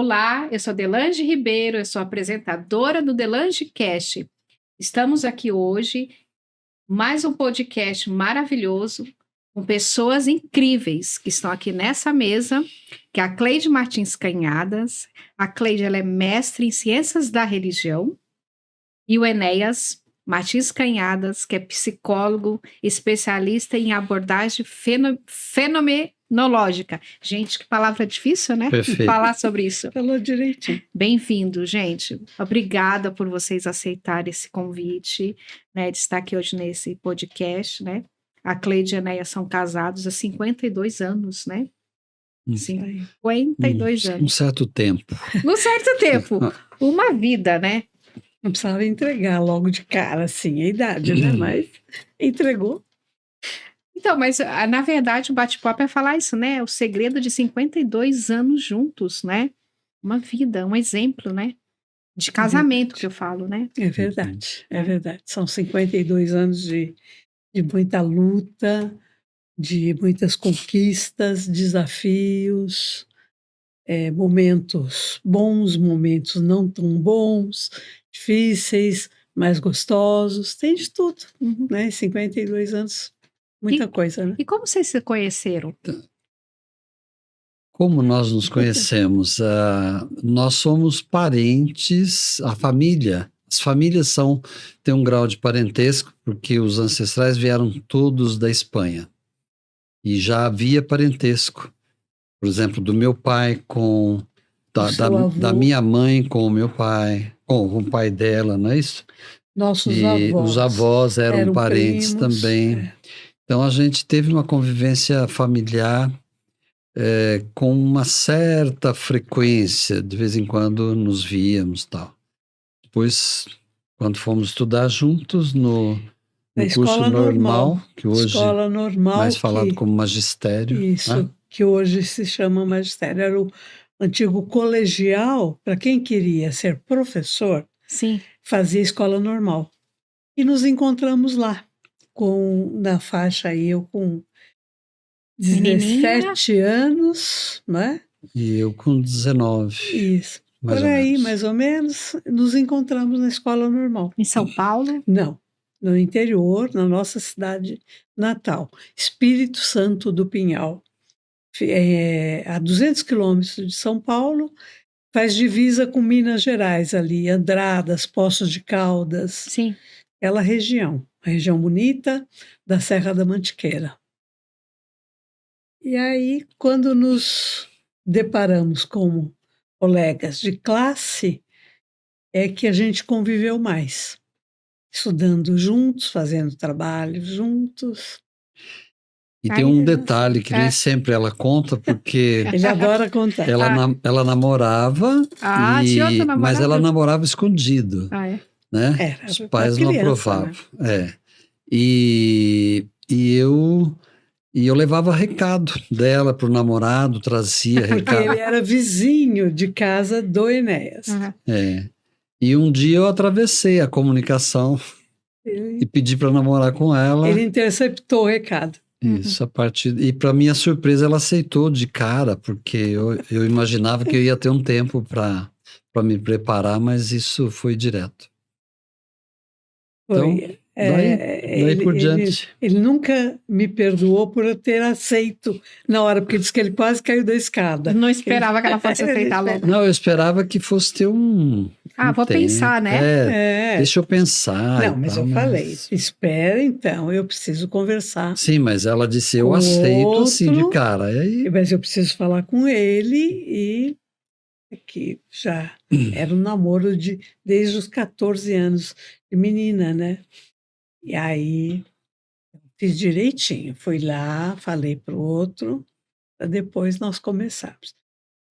Olá, eu sou Delange Ribeiro, eu sou apresentadora do Delange Cast. Estamos aqui hoje, mais um podcast maravilhoso, com pessoas incríveis que estão aqui nessa mesa, que é a Cleide Martins Canhadas. A Cleide, ela é mestre em Ciências da Religião, e o Enéas Martins Canhadas, que é psicólogo, especialista em abordagem fenomenológica. Gente, que palavra difícil, né? Perfeito. Falar sobre isso. Falou direitinho. Bem-vindo, gente. Obrigada por vocês aceitarem esse convite, né, de estar aqui hoje nesse podcast, né? A Cleide e a Enéas são casados há 52 anos, né? 52 Um anos. certo tempo. Um certo tempo. Uma vida, né? Não precisava entregar logo de cara, assim, a idade, né? Mas entregou. Então, mas na verdade o bate-papo é falar isso, né? O segredo de 52 anos juntos, né? Uma vida, um exemplo, né? De casamento que eu falo, né? É verdade, é verdade. São 52 anos de muita luta, de muitas conquistas, desafios, momentos bons, momentos não tão bons, difíceis, mais gostosos, tem de tudo, né? 52 anos, muita coisa, né? E como vocês se conheceram? Como nós nos conhecemos? Nós somos parentes, a família. As famílias têm um grau de parentesco, porque os ancestrais vieram todos da Espanha. E já havia parentesco. Por exemplo, do meu pai com... Da minha mãe com o meu pai, com o pai dela, não é isso? Nossos avós. Os avós eram parentes primos, também. Então, a gente teve uma convivência familiar com uma certa frequência, de vez em quando nos víamos e tal. Depois, quando fomos estudar juntos no curso normal, que hoje mais falado como magistério. Isso, né? Que hoje se chama magistério. Era o antigo colegial, para quem queria ser professor, Sim. fazia escola normal. E nos encontramos lá, na faixa aí, eu com 17 anos, né? E eu com 19. Isso. Por aí, mais ou menos, nos encontramos na escola normal. Em São Paulo? Não, no interior, na nossa cidade natal, Espírito Santo do Pinhal. A 200 quilômetros de São Paulo, faz divisa com Minas Gerais ali, Andradas, Poços de Caldas. Sim. Aquela região, a região bonita da Serra da Mantiqueira. E aí, quando nos deparamos como colegas de classe, é que a gente conviveu mais, estudando juntos, fazendo trabalho juntos. E tem um detalhe que nem sempre ela conta, porque... Ele adora contar. Ela namorava, mas ela namorava escondido. Né? Os pais não aprovavam. Né? E eu levava recado dela para o namorado, trazia recado. Ele era vizinho de casa do Enéas. E um dia eu atravessei a comunicação e pedi para namorar com ela. Ele interceptou o recado. Isso, e para minha surpresa ela aceitou de cara, porque eu imaginava que eu ia ter um tempo para me preparar, mas isso foi direto. Então, daí por diante. Ele nunca me perdoou por eu ter aceito na hora, porque disse que ele quase caiu da escada. Não esperava que ela fosse aceitar logo. Não, eu esperava que fosse ter vou tempo. pensar, né? Deixa eu pensar. Não, mas eu falei, espera então, eu preciso conversar. Sim, mas ela disse, eu aceito assim de cara. E aí... Mas eu preciso falar com ele e... que já era um namoro desde os 14 anos de menina, né? E aí fiz direitinho, fui lá, falei para o outro, para depois nós começarmos.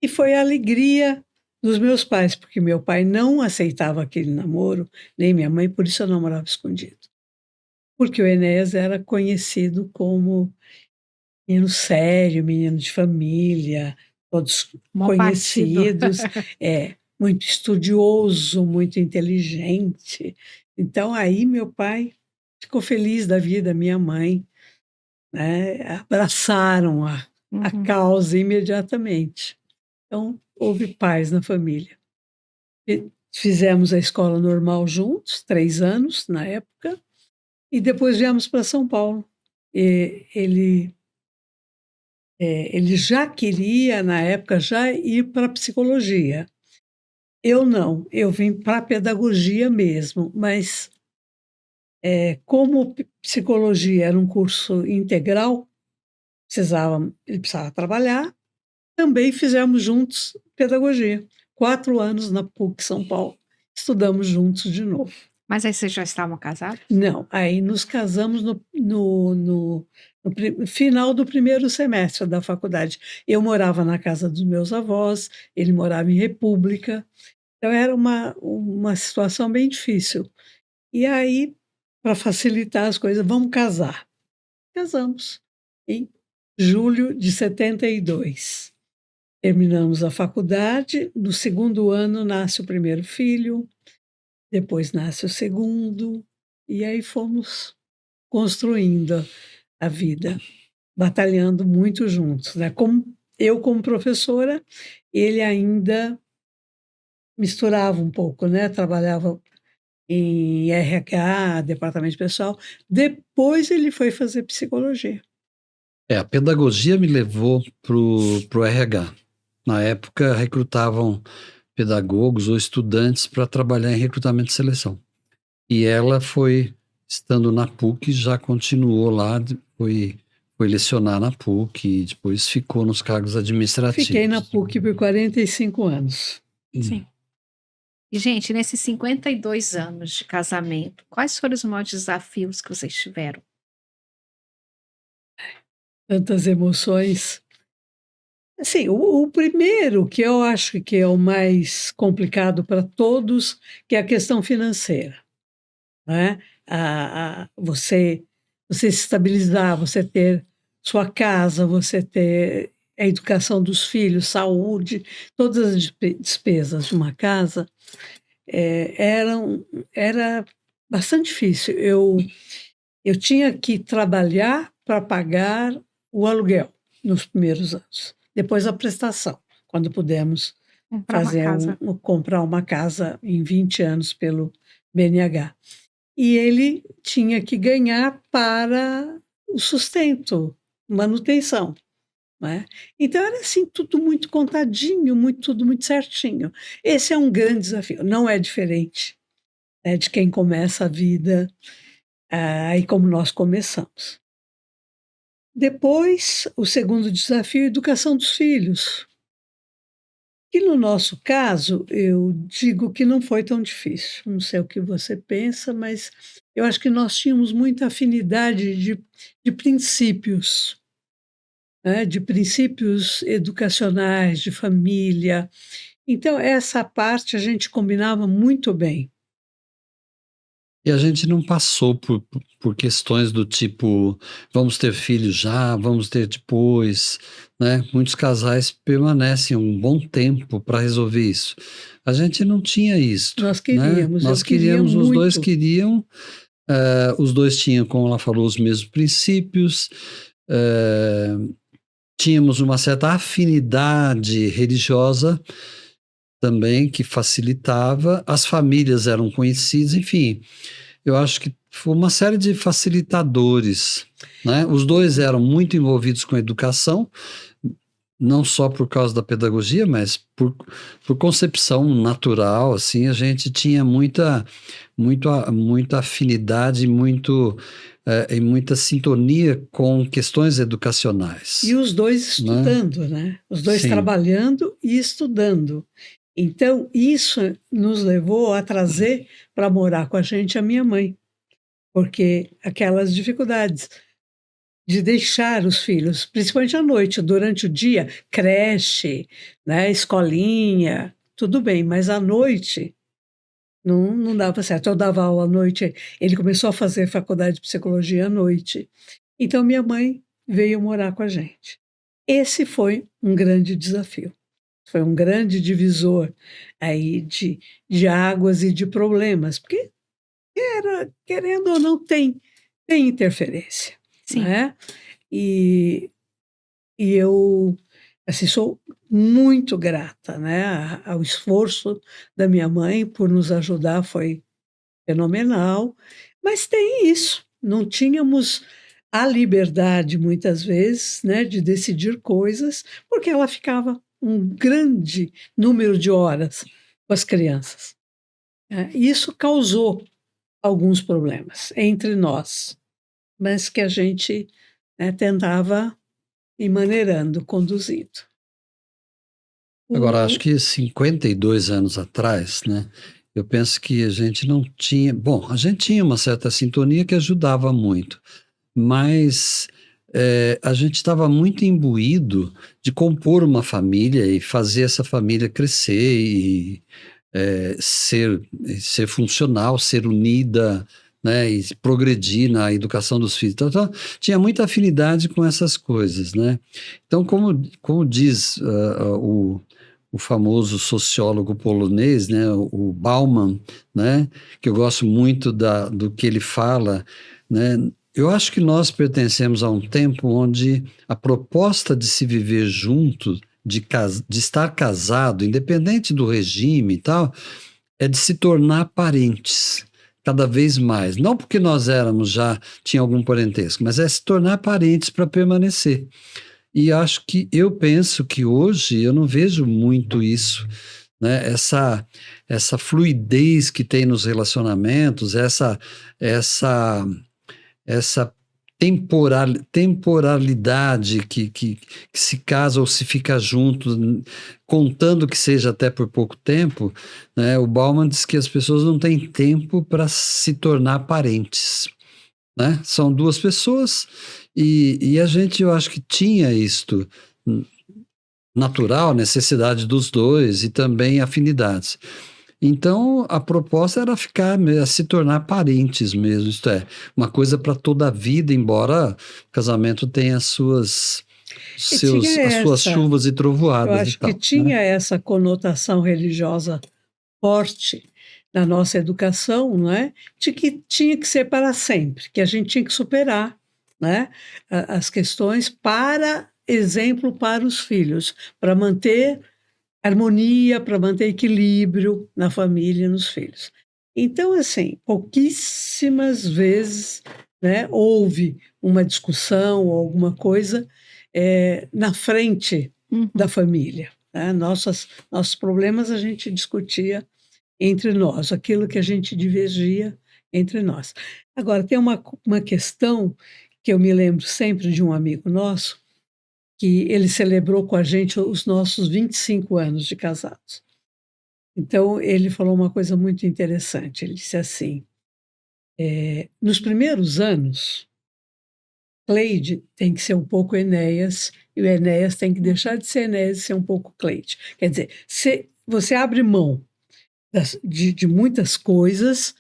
E foi a alegria dos meus pais, porque meu pai não aceitava aquele namoro, nem minha mãe, por isso eu namorava escondido. Porque o Enéas era conhecido como menino sério, menino de família, todos conhecidos, muito estudioso, muito inteligente. Então, aí meu pai ficou feliz da vida, minha mãe, né? Abraçaram a causa imediatamente. Então, houve paz na família. Fizemos a escola normal juntos, 3 anos na época, e depois viemos para São Paulo. Ele já queria, na época, já ir para psicologia. Eu não, eu vim para pedagogia mesmo, mas como psicologia era um curso integral, ele precisava trabalhar, também fizemos juntos pedagogia. 4 anos na PUC São Paulo, estudamos juntos de novo. Mas aí vocês já estavam casados? Não, aí nos casamos no final do primeiro semestre da faculdade. Eu morava na casa dos meus avós, ele morava em República, então era uma situação bem difícil. E aí, para facilitar as coisas, vamos casar. Casamos em julho de 72. Terminamos a faculdade, no segundo ano nasce o primeiro filho, depois nasce o segundo, e aí fomos construindo a vida, batalhando muito juntos, né? Eu como professora, ele ainda misturava um pouco, né? Trabalhava em RH, departamento pessoal. Depois ele foi fazer psicologia. A pedagogia me levou pro RH. Na época, recrutavam pedagogos ou estudantes para trabalhar em recrutamento e seleção. E ela foi, estando na PUC, já continuou lá, foi lecionar na PUC e depois ficou nos cargos administrativos. Fiquei na PUC por 45 anos. Sim. E, gente, nesses 52 anos de casamento, quais foram os maiores desafios que vocês tiveram? Tantas emoções. Assim, o primeiro, que eu acho que é o mais complicado para todos, que é a questão financeira, né? Você se estabilizar, você ter sua casa, você ter a educação dos filhos, saúde, todas as despesas de uma casa, era bastante difícil. Eu tinha que trabalhar para pagar o aluguel nos primeiros anos. Depois a prestação, quando pudemos comprar uma casa em 20 anos pelo BNH. E ele tinha que ganhar para o sustento, manutenção. Né? Então era assim, tudo muito contadinho, tudo muito certinho. Esse é um grande desafio, não é diferente, né, de quem começa a vida aí como nós começamos. Depois, o segundo desafio é a educação dos filhos. E no nosso caso, eu digo que não foi tão difícil. Não sei o que você pensa, mas eu acho que nós tínhamos muita afinidade de princípios, né? De princípios educacionais, de família. Então, essa parte a gente combinava muito bem. E a gente não passou por questões do tipo, vamos ter filhos já, vamos ter depois, né? Muitos casais permanecem um bom tempo para resolver isso. A gente não tinha isso. Nós queríamos, né? Nós queríamos, os dois queriam, os dois tinham, como ela falou, os mesmos princípios, tínhamos uma certa afinidade religiosa também, que facilitava, as famílias eram conhecidas, enfim, eu acho que foi uma série de facilitadores, né? Os dois eram muito envolvidos com a educação, não só por causa da pedagogia, mas por concepção natural, assim, a gente tinha muita afinidade, e muita sintonia com questões educacionais. E os dois estudando, né? Os dois Sim. Trabalhando e estudando. Então, isso nos levou a trazer para morar com a gente a minha mãe, porque aquelas dificuldades de deixar os filhos, principalmente à noite, durante o dia, creche, né, escolinha, tudo bem, mas à noite não dava certo. Eu dava aula à noite, ele começou a fazer faculdade de psicologia à noite. Então, minha mãe veio morar com a gente. Esse foi um grande desafio. Foi um grande divisor aí de águas e de problemas, porque querendo ou não, tem interferência. Sim. Né? E eu, Assim, sou muito grata, né, ao esforço da minha mãe por nos ajudar, foi fenomenal, mas tem isso, não tínhamos a liberdade, muitas vezes, né, de decidir coisas, porque ela ficava um grande número de horas com as crianças, né. E isso causou alguns problemas entre nós, mas que a gente, né, tentava ir maneirando, conduzindo. Agora, acho O que 52 anos atrás, né? Eu penso que a gente não tinha. Bom, a gente tinha uma certa sintonia que ajudava muito, mas a gente estava muito imbuído de compor uma família e fazer essa família crescer e ser funcional, ser unida, né, e progredir na educação dos filhos. Então, tinha muita afinidade com essas coisas, né? Então, como diz o famoso sociólogo polonês, né, o Bauman, né, que eu gosto muito do que ele fala, né? Eu acho que nós pertencemos a um tempo onde a proposta de se viver junto, de estar casado, independente do regime e tal, é de se tornar parentes cada vez mais. Não porque nós tinha algum parentesco, mas é se tornar parentes para permanecer. E eu penso que hoje eu não vejo muito isso, né? Essa fluidez que tem nos relacionamentos, essa temporalidade que se casa ou se fica junto, contando que seja até por pouco tempo, né? O Bauman diz que as pessoas não têm tempo para se tornar parentes, né? São duas pessoas e a gente, eu acho que tinha isto natural, necessidade dos dois e também afinidades. Então, a proposta era se tornar parentes mesmo, isto é, uma coisa para toda a vida, embora o casamento tenha e tinha as suas essa chuvas e eu trovoadas e acho que tal, né? tinha essa conotação religiosa forte na nossa educação, não é? De que tinha que ser para sempre, que a gente tinha que superar, né, as questões para exemplo para os filhos, para manter harmonia, para manter equilíbrio na família e nos filhos. Então, assim, pouquíssimas vezes, né, houve uma discussão ou alguma coisa na frente da Uhum. família, né? Nossos problemas a gente discutia entre nós, aquilo que a gente divergia entre nós. Agora, tem uma questão que eu me lembro sempre de um amigo nosso, que ele celebrou com a gente os nossos 25 anos de casados. Então, ele falou uma coisa muito interessante. Ele disse assim: nos primeiros anos, Cleide tem que ser um pouco Enéas, e o Enéas tem que deixar de ser Enéas e ser um pouco Cleide. Quer dizer, você abre mão de muitas coisas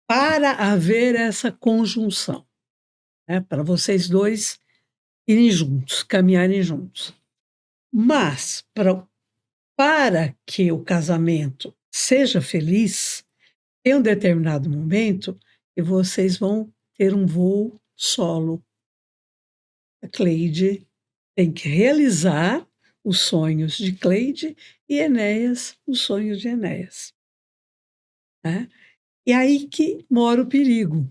para haver essa conjunção, né? Para vocês dois irem juntos, caminharem juntos. Mas, para que o casamento seja feliz, tem um determinado momento que vocês vão ter um voo solo. A Cleide tem que realizar os sonhos de Cleide e Enéas os sonhos de Enéas, né? E aí que mora o perigo,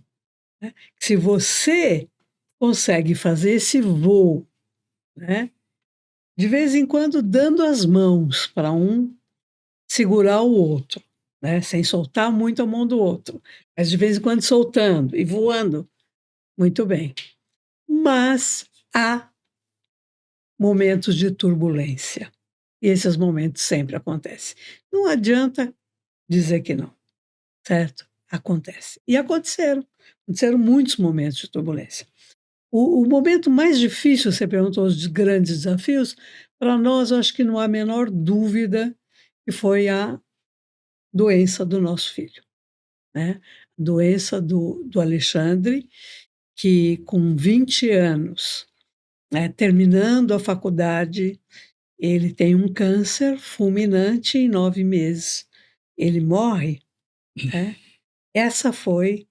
né? Se você consegue fazer esse voo, né, de vez em quando dando as mãos para um segurar o outro, né, sem soltar muito a mão do outro, mas de vez em quando soltando e voando, muito bem. Mas há momentos de turbulência, e esses momentos sempre acontecem. Não adianta dizer que não, certo? Acontece. E aconteceram muitos momentos de turbulência. O momento mais difícil, você perguntou os grandes desafios, para nós, eu acho que não há a menor dúvida que foi a doença do nosso filho, né? Doença do Alexandre, que com 20 anos, né, terminando a faculdade, ele tem um câncer fulminante em 9 meses. Ele morre, né? Essa foi,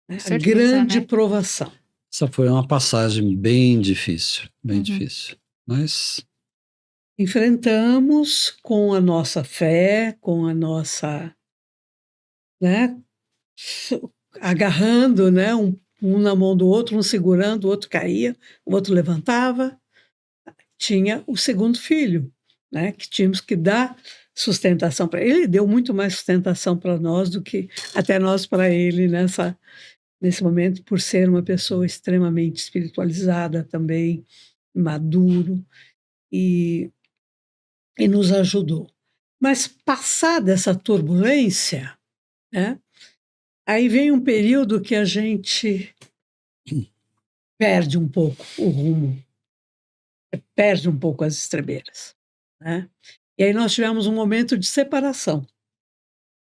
né, a Certeza, grande né? provação. Essa foi uma passagem bem difícil, bem Uhum. difícil. Mas Enfrentamos com a nossa fé, com a nossa, né, agarrando, né, um na mão do outro, um segurando, o outro caía, o outro levantava. Tinha o segundo filho, né, que tínhamos que dar sustentação para ele. Ele deu muito mais sustentação para nós do que até nós para ele nesse momento, por ser uma pessoa extremamente espiritualizada também, maduro, e, e nos ajudou. Mas passada essa turbulência, né, aí vem um período que a gente perde um pouco o rumo, perde um pouco as estrebeiras, né? E aí nós tivemos um momento de separação.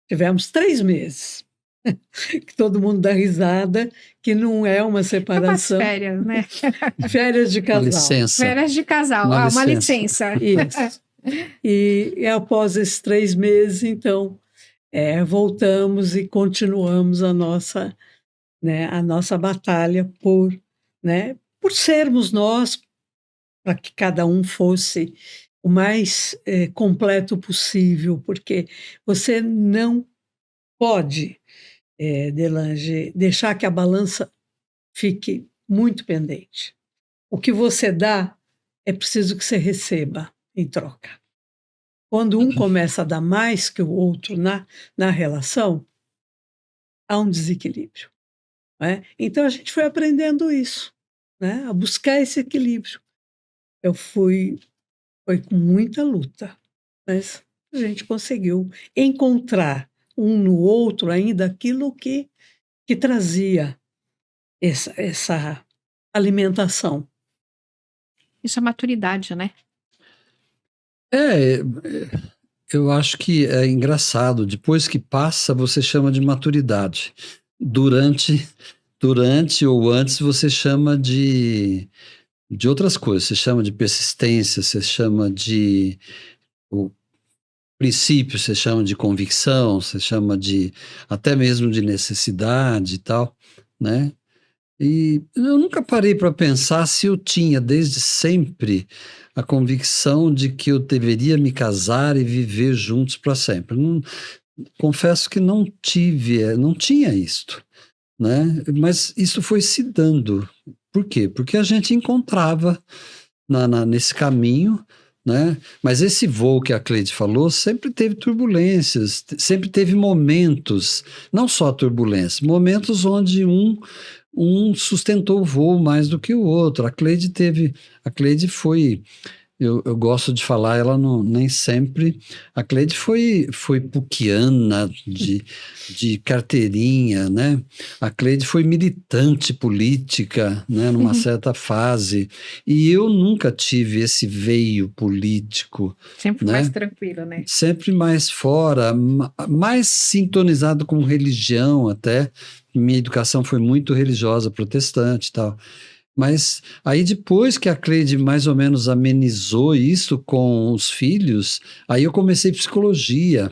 Tivemos 3 meses, que todo mundo dá risada, que não é uma É umas separação, férias, né? férias de uma casal. licença. Férias de casal. Uma Uma licença. licença. Isso. E após esses 3 meses, então, voltamos e continuamos né, a nossa batalha né, por sermos nós, para que cada um fosse o mais completo possível, porque você não pode, Delange, deixar que a balança fique muito pendente. O que você dá, é preciso que você receba em troca. Quando um começa a dar mais que o outro na relação, há um desequilíbrio. Né? Então a gente foi aprendendo isso, né? A buscar esse equilíbrio. Foi com muita luta, mas a gente conseguiu encontrar um no outro ainda aquilo que trazia essa alimentação. Isso é maturidade, né? É, eu acho que é engraçado. Depois que passa, você chama de maturidade. Durante ou antes, você chama de outras coisas. Você chama de persistência, você chama de o princípio, você chama de convicção, você chama de até mesmo de necessidade e tal, né? E eu nunca parei para pensar se eu tinha desde sempre a convicção de que eu deveria me casar e viver juntos para sempre. Confesso que não tinha isto, né? Mas isso foi se dando. Por quê? Porque a gente encontrava nesse caminho, né? Mas esse voo que a Cleide falou sempre teve turbulências, sempre teve momentos, não só turbulências, momentos onde um sustentou o voo mais do que o outro. A Cleide foi, eu gosto de falar, ela não, nem sempre, a Cleide foi puquiana de carteirinha, né? A Cleide foi militante política, né, numa certa fase, e eu nunca tive esse veio político, Sempre né? mais tranquilo, né? Sempre mais fora, mais sintonizado com religião até. Minha educação foi muito religiosa, protestante e tal. Mas aí depois que a Cleide mais ou menos amenizou isso com os filhos, aí eu comecei psicologia.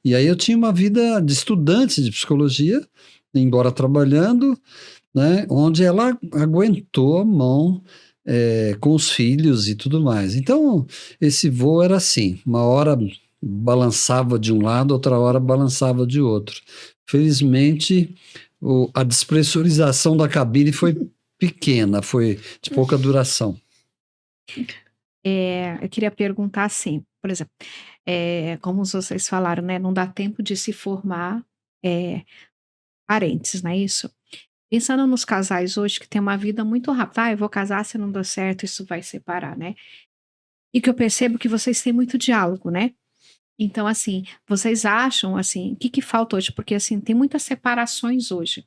E aí eu tinha uma vida de estudante de psicologia, embora trabalhando, né, onde ela aguentou a mão com os filhos e tudo mais. Então, esse voo era assim, uma hora balançava de um lado, outra hora balançava de outro. Felizmente, a despressurização da cabine foi pequena, foi de pouca duração. Eu queria perguntar assim, por exemplo, como vocês falaram, né? Não dá tempo de se formar parentes, não é isso? Pensando nos casais hoje que tem uma vida muito rápida, eu vou casar, se não der certo, isso vai separar, né? E que eu percebo que vocês têm muito diálogo, né? Então, assim, vocês acham, assim, o que falta hoje? Porque, assim, tem muitas separações hoje.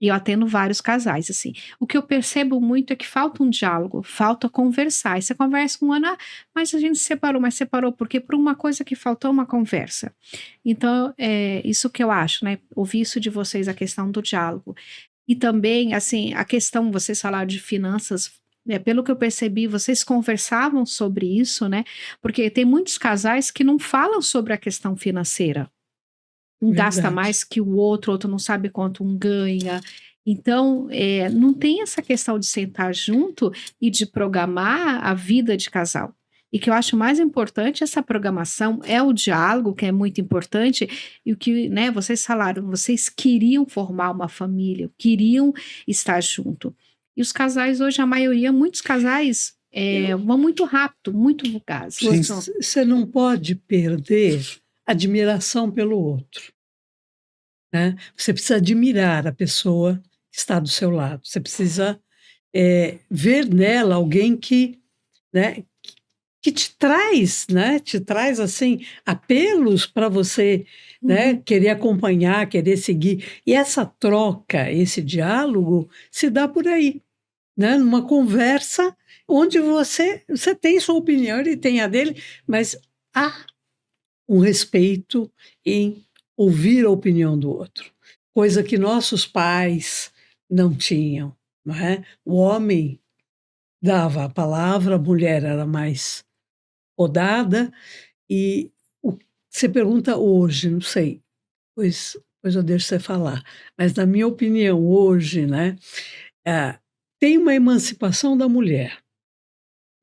E eu atendo vários casais, assim. O que eu percebo muito é que falta um diálogo, falta conversar. E você conversa com um ano, mas a gente se separou, mas separou porque por uma coisa que faltou uma conversa. Então, isso que eu acho, né? Ouvi isso de vocês, a questão do diálogo. E também, assim, a questão, vocês falaram de finanças, pelo que eu percebi, vocês conversavam sobre isso, né? Porque tem muitos casais que não falam sobre a questão financeira. Um gasta mais que o outro não sabe quanto um ganha. Então, não tem essa questão de sentar junto e de programar a vida de casal. E que eu acho mais importante, essa programação é o diálogo, que é muito importante, e o que, né, vocês falaram, vocês queriam formar uma família, queriam estar junto. E os casais hoje, a maioria, muitos casais vão muito rápido, muito fugazes. Sim. Você não pode perder admiração pelo outro, né? Você precisa admirar a pessoa que está do seu lado. Você precisa ver nela alguém que, né, que te traz, né? Te traz assim apelos para você, né? Querer acompanhar, querer seguir. E essa troca, esse diálogo, se dá por aí, né? Numa conversa onde você tem sua opinião, ele tem a dele, mas há um respeito em ouvir a opinião do outro, coisa que nossos pais não tinham, não é? O homem dava a palavra, a mulher era mais podada, e você pergunta hoje, não sei, pois eu deixo você falar, mas na minha opinião hoje, né, tem uma emancipação da mulher.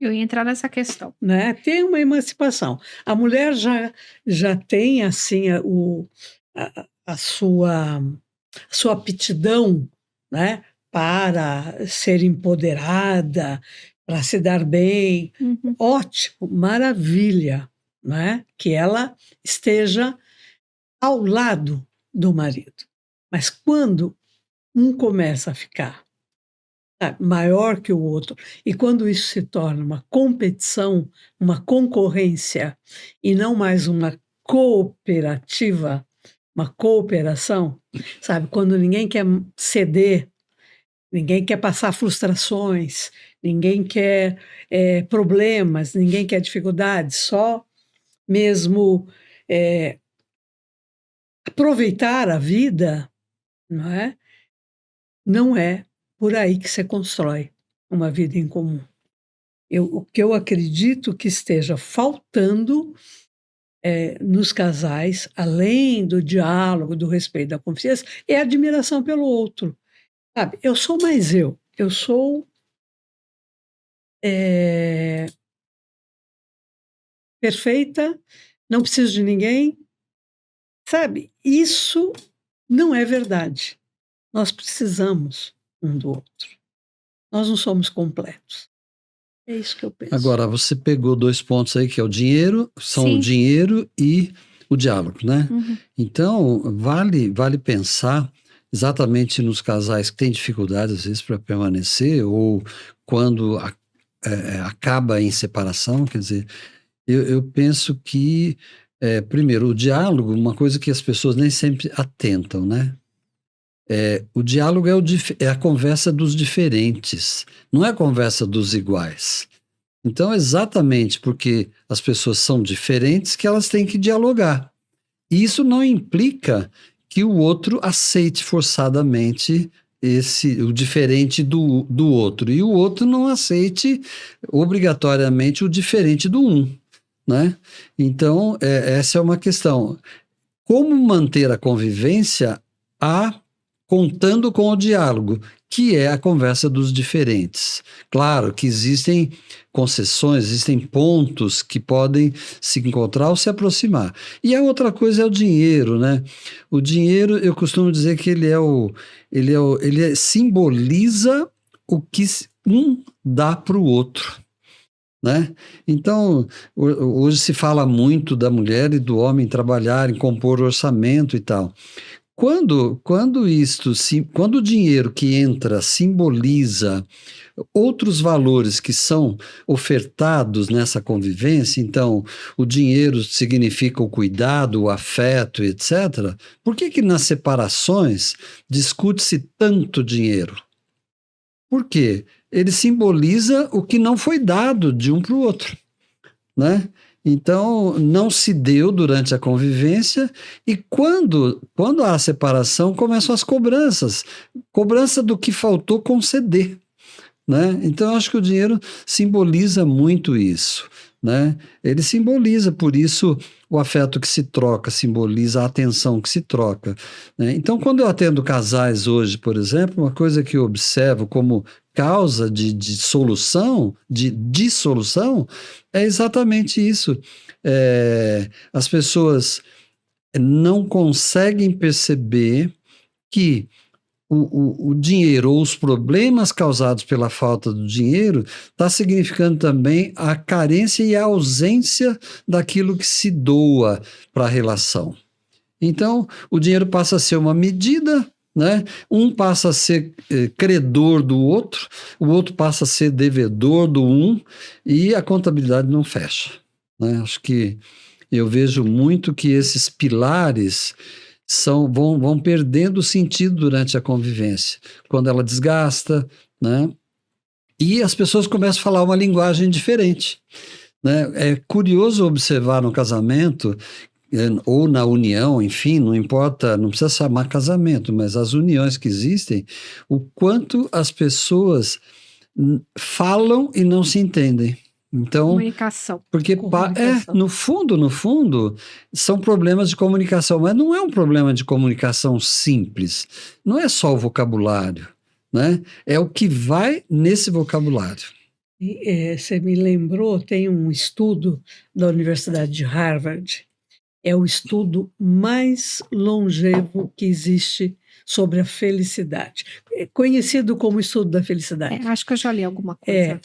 Eu ia entrar nessa questão. Né? Tem uma emancipação. A mulher já tem assim a sua aptidão, né, para ser empoderada, para se dar bem. Ótimo, maravilha, né? Que ela esteja ao lado do marido. Mas quando um começa a ficar maior que o outro, e quando isso se torna uma competição, uma concorrência, e não mais uma cooperativa, uma cooperação, sabe? Quando ninguém quer ceder, ninguém quer passar frustrações, ninguém quer problemas, ninguém quer dificuldades, só mesmo aproveitar a vida, não é? Não é por aí que se constrói uma vida em comum. O que eu acredito que esteja faltando nos casais, além do diálogo, do respeito, da confiança, é a admiração pelo outro. Sabe? Eu sou mais eu sou perfeita, não preciso de ninguém. Sabe? Isso não é verdade. Nós precisamos um do outro. Nós não somos completos. É isso que eu penso. Agora, você pegou 2 pontos aí, que é o dinheiro, Sim. o dinheiro e o diálogo, né? Então, vale pensar exatamente nos casais que têm dificuldade, às vezes, para permanecer, ou quando acaba em separação, quer dizer, eu penso que, primeiro, o diálogo, uma coisa que as pessoas nem sempre atentam, né? O diálogo é a conversa dos diferentes, não é a conversa dos iguais. Então, exatamente porque as pessoas são diferentes que elas têm que dialogar. E isso não implica que o outro aceite forçadamente o diferente do outro, e o outro não aceite obrigatoriamente o diferente do um, né? Então, essa é uma questão. Como manter a convivência contando com o diálogo, que é a conversa dos diferentes. Claro que existem concessões, existem pontos que podem se encontrar ou se aproximar. E a outra coisa é o dinheiro, né? O dinheiro, eu costumo dizer que ele simboliza o que um dá para o outro, né? Então, hoje se fala muito da mulher e do homem trabalharem, compor orçamento e tal. Quando o dinheiro que entra simboliza outros valores que são ofertados nessa convivência, então o dinheiro significa o cuidado, o afeto, etc., por que nas separações discute-se tanto dinheiro? Por quê? Ele simboliza o que não foi dado de um para o outro, né? Então, não se deu durante a convivência, e quando há separação, começam as cobranças. Cobrança do que faltou conceder, né? Então, eu acho que o dinheiro simboliza muito isso, né? Ele simboliza, por isso, o afeto que se troca simboliza a atenção que se troca, né? Então, quando eu atendo casais hoje, por exemplo, uma coisa que eu observo como causa de solução, de dissolução, é exatamente isso. As pessoas não conseguem perceber que o dinheiro ou os problemas causados pela falta do dinheiro está significando também a carência e a ausência daquilo que se doa para a relação. Então, o dinheiro passa a ser uma medida, né? Um passa a ser credor do outro, o outro passa a ser devedor do um, e a contabilidade não fecha, né? Acho que eu vejo muito que esses pilares vão perdendo sentido durante a convivência, quando ela desgasta, né? E as pessoas começam a falar uma linguagem diferente, né? É curioso observar no casamento, ou na união, enfim, não importa, não precisa chamar casamento, mas as uniões que existem, o quanto as pessoas falam e não se entendem. Então, Comunicação. porque Comunicação. no fundo, são problemas de comunicação, mas não é um problema de comunicação simples. Não é só o vocabulário, né? É o que vai nesse vocabulário. Você me lembrou, tem um estudo da Universidade de Harvard, é o estudo mais longevo que existe sobre a felicidade. É conhecido como estudo da felicidade. Acho que eu já li alguma coisa.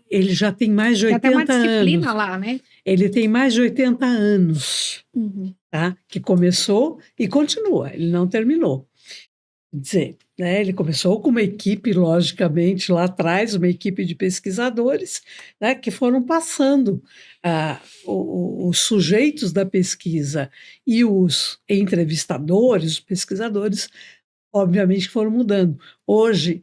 Ele já tem mais de Tem até 80 uma disciplina anos. lá, né? Ele tem mais de 80 anos, Uhum. tá? Que começou e continua, ele não terminou. Quer dizer, né, ele começou com uma equipe, logicamente, lá atrás, uma equipe de pesquisadores, né, que foram passando os sujeitos da pesquisa e os entrevistadores, os pesquisadores, obviamente que foram mudando. Hoje,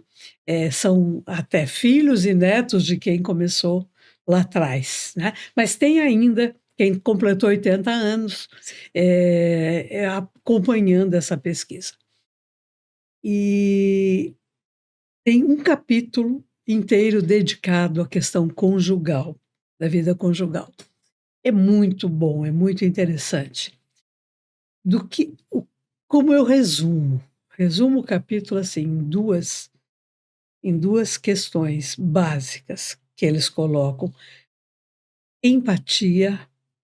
são até filhos e netos de quem começou lá atrás, né? Mas tem ainda quem completou 80 anos acompanhando essa pesquisa. E tem um capítulo inteiro dedicado à questão conjugal, da vida conjugal. É muito bom, é muito interessante. Como eu resumo o capítulo assim em duas questões básicas que eles colocam: empatia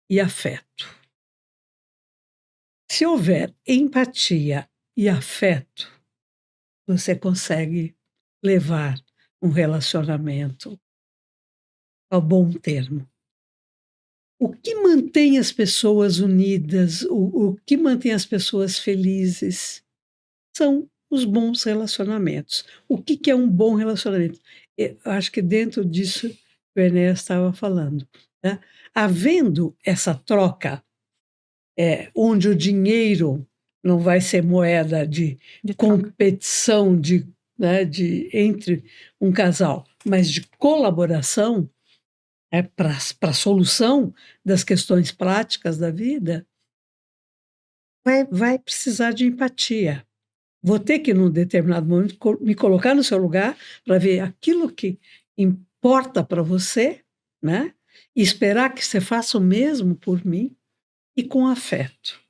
e afeto. Se houver empatia e afeto, você consegue levar um relacionamento ao bom termo. O que mantém as pessoas unidas, o que mantém as pessoas felizes, são os bons relacionamentos. O que é um bom relacionamento? Eu acho que dentro disso que o Enéas estava falando, né? Havendo essa troca, onde o dinheiro não vai ser moeda de troca. competição entre um casal, mas de colaboração, para a solução das questões práticas da vida, vai precisar de empatia. Vou ter que, num determinado momento, me colocar no seu lugar para ver aquilo que importa para você, né? E esperar que você faça o mesmo por mim, e com afeto.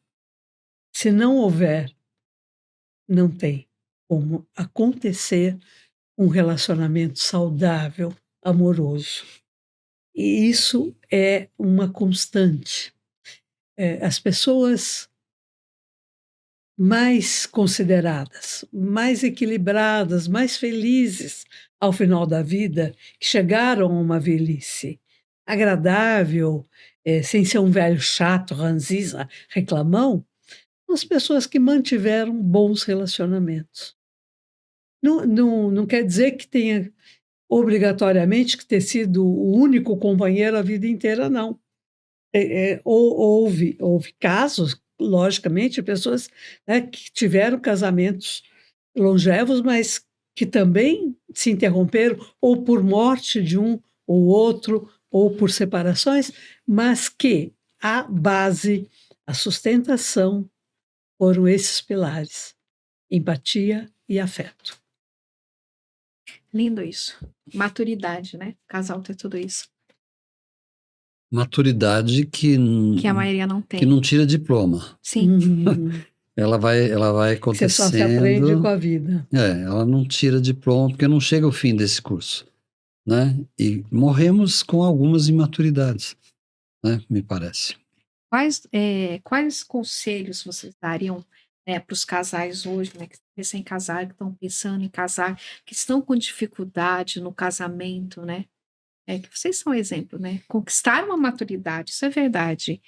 Se não houver, não tem como acontecer um relacionamento saudável, amoroso. E isso é uma constante. As pessoas mais consideradas, mais equilibradas, mais felizes ao final da vida, que chegaram a uma velhice agradável, sem ser um velho chato, ranzinza, reclamão, são as pessoas que mantiveram bons relacionamentos. Não quer dizer que tenha obrigatoriamente que ter sido o único companheiro a vida inteira, não. Houve casos, logicamente, de pessoas, né, que tiveram casamentos longevos, mas que também se interromperam, ou por morte de um ou outro, ou por separações, mas que a base, a sustentação, foram esses pilares: empatia e afeto. Lindo isso. Maturidade, né? Casal ter tudo isso. Maturidade que a maioria não que tem. não tira diploma. Sim. Ela vai Você só se aprende acontecendo. com a vida. Ela não tira diploma porque não chega ao fim desse curso, né? E morremos com algumas imaturidades, né? Me parece. Quais conselhos vocês dariam, né, para os casais hoje, né, que recém-casados, que estão pensando em casar, que estão com dificuldade no casamento, né? Que vocês são exemplo, né? Conquistaram a maturidade, isso é verdade.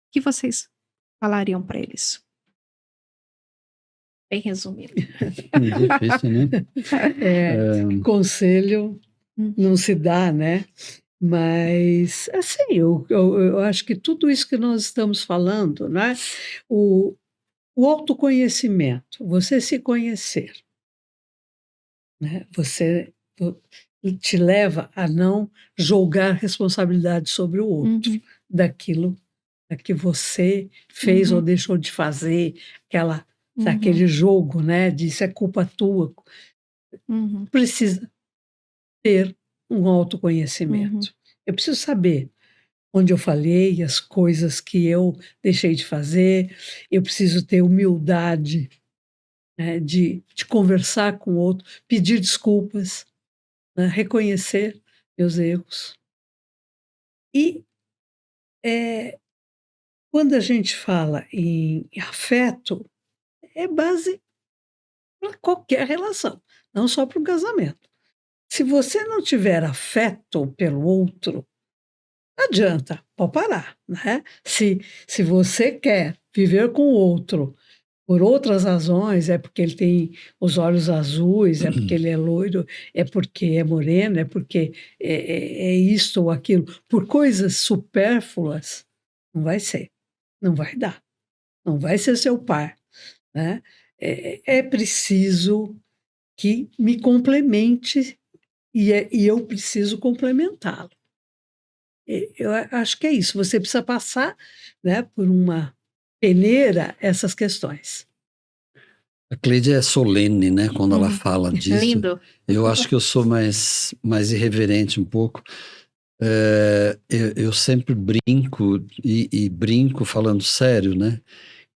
O que vocês falariam para eles? Bem resumido. Difícil, né? Conselho Hum. não se dá, né? Mas, assim, eu acho que tudo isso que nós estamos falando, né? O autoconhecimento, você se conhecer, né? Te leva a não julgar responsabilidade sobre o outro, Uhum, daquilo que você fez ou uhum, deixou de fazer, uhum, aquele jogo, né? De isso é culpa tua. uhum, Precisa ter um uhum, autoconhecimento. Eu preciso saber onde eu falhei, as coisas que eu deixei de fazer. Eu preciso ter humildade, né, de conversar com o outro, pedir desculpas, né, reconhecer meus erros. E quando a gente fala em afeto, é base para qualquer relação, não só para um casamento. Se você não tiver afeto pelo outro, não adianta, pode parar, né? Se você quer viver com o outro por outras razões, é porque ele tem os olhos azuis, é porque ele é loiro, é porque é moreno, é porque é isto ou aquilo, por coisas supérfluas, não vai ser, não vai dar, não vai ser seu par, né? É preciso que me complemente e eu preciso complementá-lo. Eu acho que é isso. Você precisa passar, né, por uma peneira essas questões. A Cleide é solene, né? Quando ela fala disso. Lindo. Eu acho que eu sou mais irreverente um pouco. Eu sempre brinco, e brinco falando sério, né?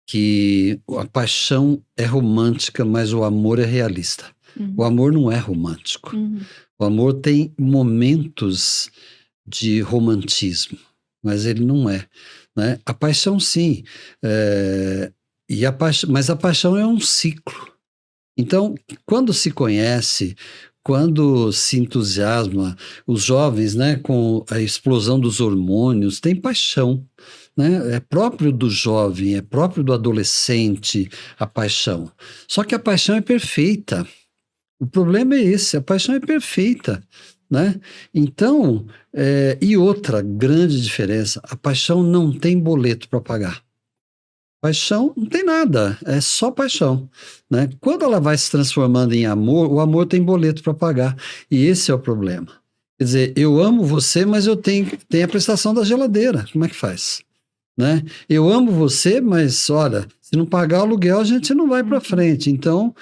Que a paixão é romântica, mas o amor é realista. O amor não é romântico. Uhum, O amor tem momentos de romantismo, mas ele não é, né? A paixão, sim, mas a paixão é um ciclo. Então, quando se conhece, quando se entusiasma, os jovens, né, com a explosão dos hormônios, tem paixão, né? É próprio do jovem, é próprio do adolescente a paixão. Só que a paixão é perfeita. O problema é esse, a paixão é perfeita, né? Então, e outra grande diferença, a paixão não tem boleto para pagar. Paixão não tem nada, é só paixão, né? Quando ela vai se transformando em amor, o amor tem boleto para pagar, e esse é o problema. Quer dizer, eu amo você, mas eu tenho a prestação da geladeira, como é que faz? Né? Eu amo você, mas olha, se não pagar o aluguel, a gente não vai para frente. Então,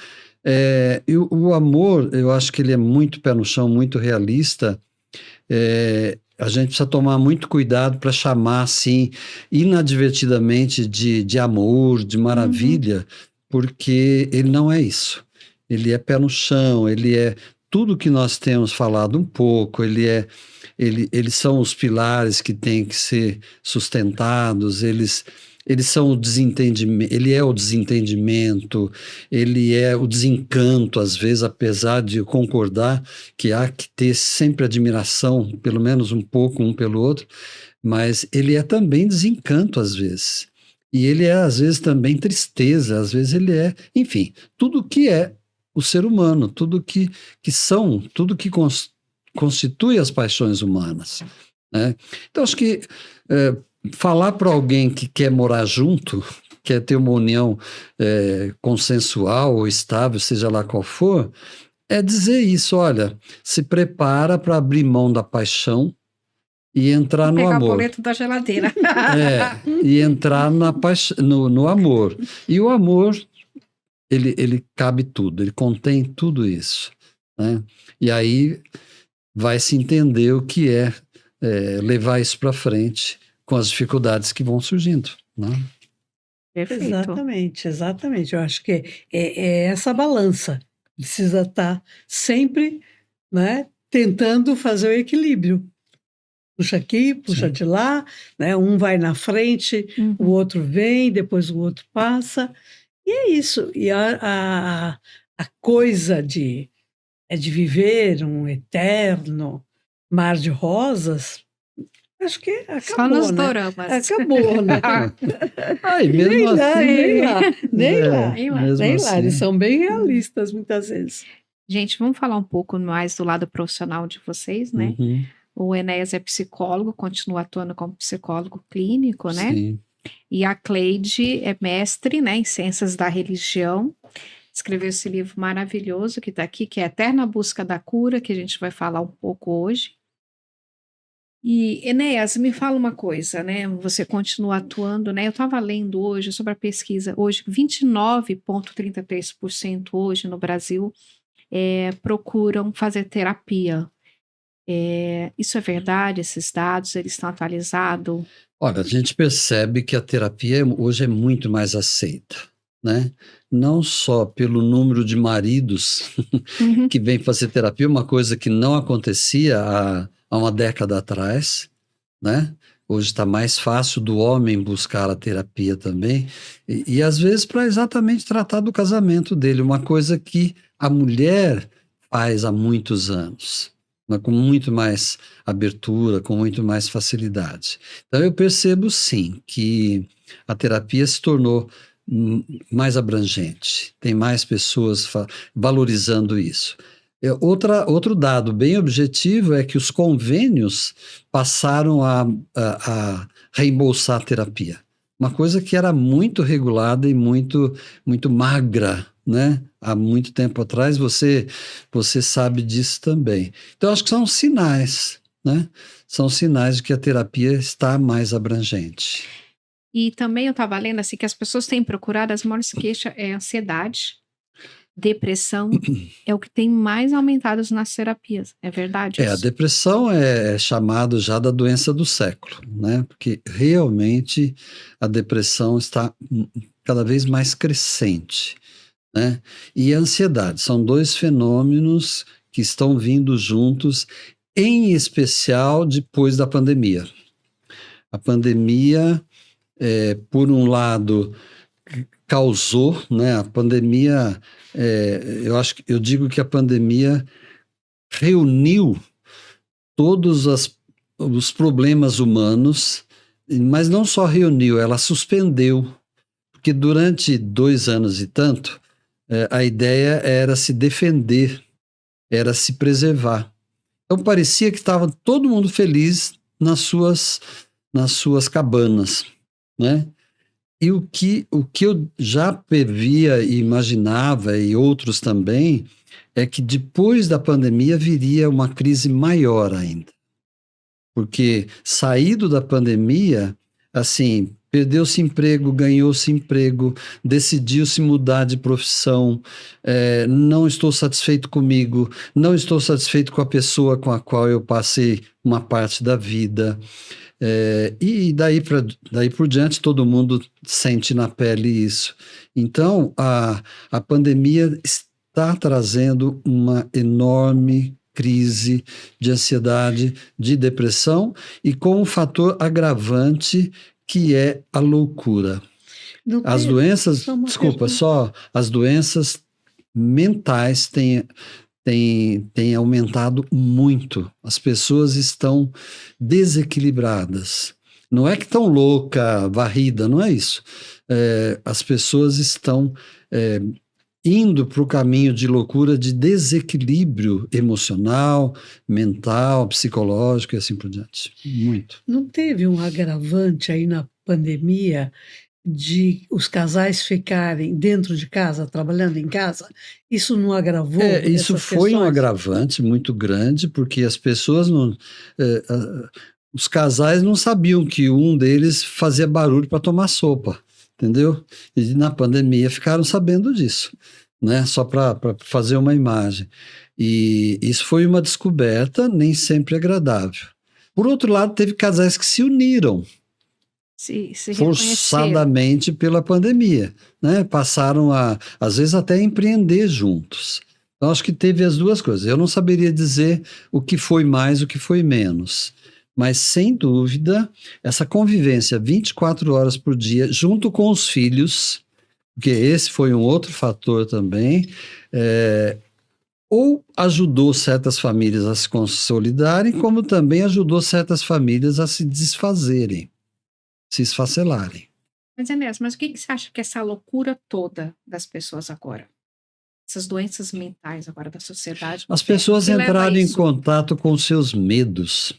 o amor, eu acho que ele é muito pé no chão, muito realista. A gente precisa tomar muito cuidado para chamar assim, inadvertidamente, de amor, de maravilha, porque ele não é isso. Ele é pé no chão, ele é tudo que nós temos falado um pouco, eles são os pilares que têm que ser sustentados, eles são o desentendimento, ele é o desentendimento, ele é o desencanto, às vezes, apesar de eu concordar que há que ter sempre admiração, pelo menos um pouco um pelo outro, mas ele é também desencanto, às vezes. E ele é, às vezes, também tristeza, às vezes ele é, enfim, tudo que é o ser humano, tudo que são, tudo que constitui as paixões humanas, né? Então, acho que falar para alguém que quer morar junto, quer ter uma união consensual ou estável, seja lá qual for, é dizer isso, olha, se prepara para abrir mão da paixão e entrar no pegar o amor. boleto da geladeira. E entrar no amor. E o amor, ele cabe tudo, ele contém tudo isso, né? E aí vai se entender o que é levar isso para frente com as dificuldades que vão surgindo, né? Perfeito. Exatamente. Eu acho que é essa balança. Precisa estar sempre, né, tentando fazer o equilíbrio. Puxa aqui, puxa Sim. de lá, né? Um vai na frente, o outro vem, depois o outro passa. E é isso. E a coisa de viver um eterno mar de rosas, acho que Só nos acabou, né? doramas. Acabou, né? E mesmo Nem lá, assim, nem lá. mesmo Nem lá, eles assim, são bem realistas muitas vezes. Gente, vamos falar um pouco mais do lado profissional de vocês, né? uhum, O Enéas é psicólogo, continua atuando como psicólogo clínico, né? sim. E a Cleide é mestre, né, em ciências da religião. Escreveu esse livro maravilhoso que está aqui, que é Eterna Busca da Cura, que a gente vai falar um pouco hoje. E, Enéas, me fala uma coisa, né? Você continua atuando, né? Eu estava lendo hoje sobre a pesquisa. Hoje, 29,33% hoje no Brasil procuram fazer terapia. Isso é verdade? Esses dados, eles estão atualizados? Olha, a gente percebe que a terapia hoje é muito mais aceita, né? Não só pelo número de maridos que vêm fazer terapia, uma coisa que não acontecia há uma década atrás, né? Hoje está mais fácil do homem buscar a terapia também, e às vezes para exatamente tratar do casamento dele, uma coisa que a mulher faz há muitos anos, mas com muito mais abertura, com muito mais facilidade. Então eu percebo sim que a terapia se tornou mais abrangente, tem mais pessoas valorizando isso. Outro dado bem objetivo é que os convênios passaram a reembolsar a terapia. Uma coisa que era muito regulada e muito magra, né? Há muito tempo atrás, você sabe disso também. Então, acho que são sinais, né? São sinais de que a terapia está mais abrangente. E também eu estava lendo assim que as pessoas têm procurado, as maiores queixas é ansiedade, depressão, é o que tem mais aumentado nas terapias. É verdade A isso? depressão é chamado já da doença do século, né? Porque realmente a depressão está cada vez mais crescente, né? E a ansiedade são dois fenômenos que estão vindo juntos, em especial depois da pandemia. A pandemia, por um lado, causou, né? A pandemia, eu digo que a pandemia reuniu todos os problemas humanos, mas não só reuniu, ela suspendeu, porque durante 2 anos e tanto, a ideia era se defender, era se preservar. Então parecia que estava todo mundo feliz nas suas cabanas, né? E o que eu já previa e imaginava, e outros também, é que depois da pandemia viria uma crise maior ainda. Porque saído da pandemia, assim, perdeu-se emprego, ganhou-se emprego, decidiu-se mudar de profissão, não estou satisfeito comigo, não estou satisfeito com a pessoa com a qual eu passei uma parte da vida. E daí por diante todo mundo sente na pele isso. Então, a pandemia está trazendo uma enorme crise de ansiedade, de depressão, e com um fator agravante que é a loucura. As doenças, as doenças mentais têm aumentado muito. As pessoas estão desequilibradas. Não é que estão louca, varrida, não é isso. As pessoas estão indo para o caminho de loucura, de desequilíbrio emocional, mental, psicológico e assim por diante. Muito. Não teve um agravante aí na pandemia de os casais ficarem dentro de casa, trabalhando em casa? Isso não agravou isso essas foi um questões? agravante muito grande, porque as pessoas não... os casais não sabiam que um deles fazia barulho para tomar sopa, entendeu? E na pandemia ficaram sabendo disso, né? Só para fazer uma imagem. E isso foi uma descoberta nem sempre agradável, Por outro lado, teve casais que se uniram Se reconheceram. forçadamente pela pandemia, né? Passaram às vezes, até a empreender juntos. Então, acho que teve as duas coisas. Eu não saberia dizer o que foi mais, o que foi menos. Mas, sem dúvida, essa convivência 24 horas por dia, junto com os filhos, porque esse foi um outro fator também, ou ajudou certas famílias a se consolidarem, como também ajudou certas famílias a se desfazerem, se esfacelarem. Mas, Enéas, mas o que você acha que essa loucura toda das pessoas agora? Essas doenças mentais agora da sociedade? As pessoas que leva a entraram em isso? contato com seus medos.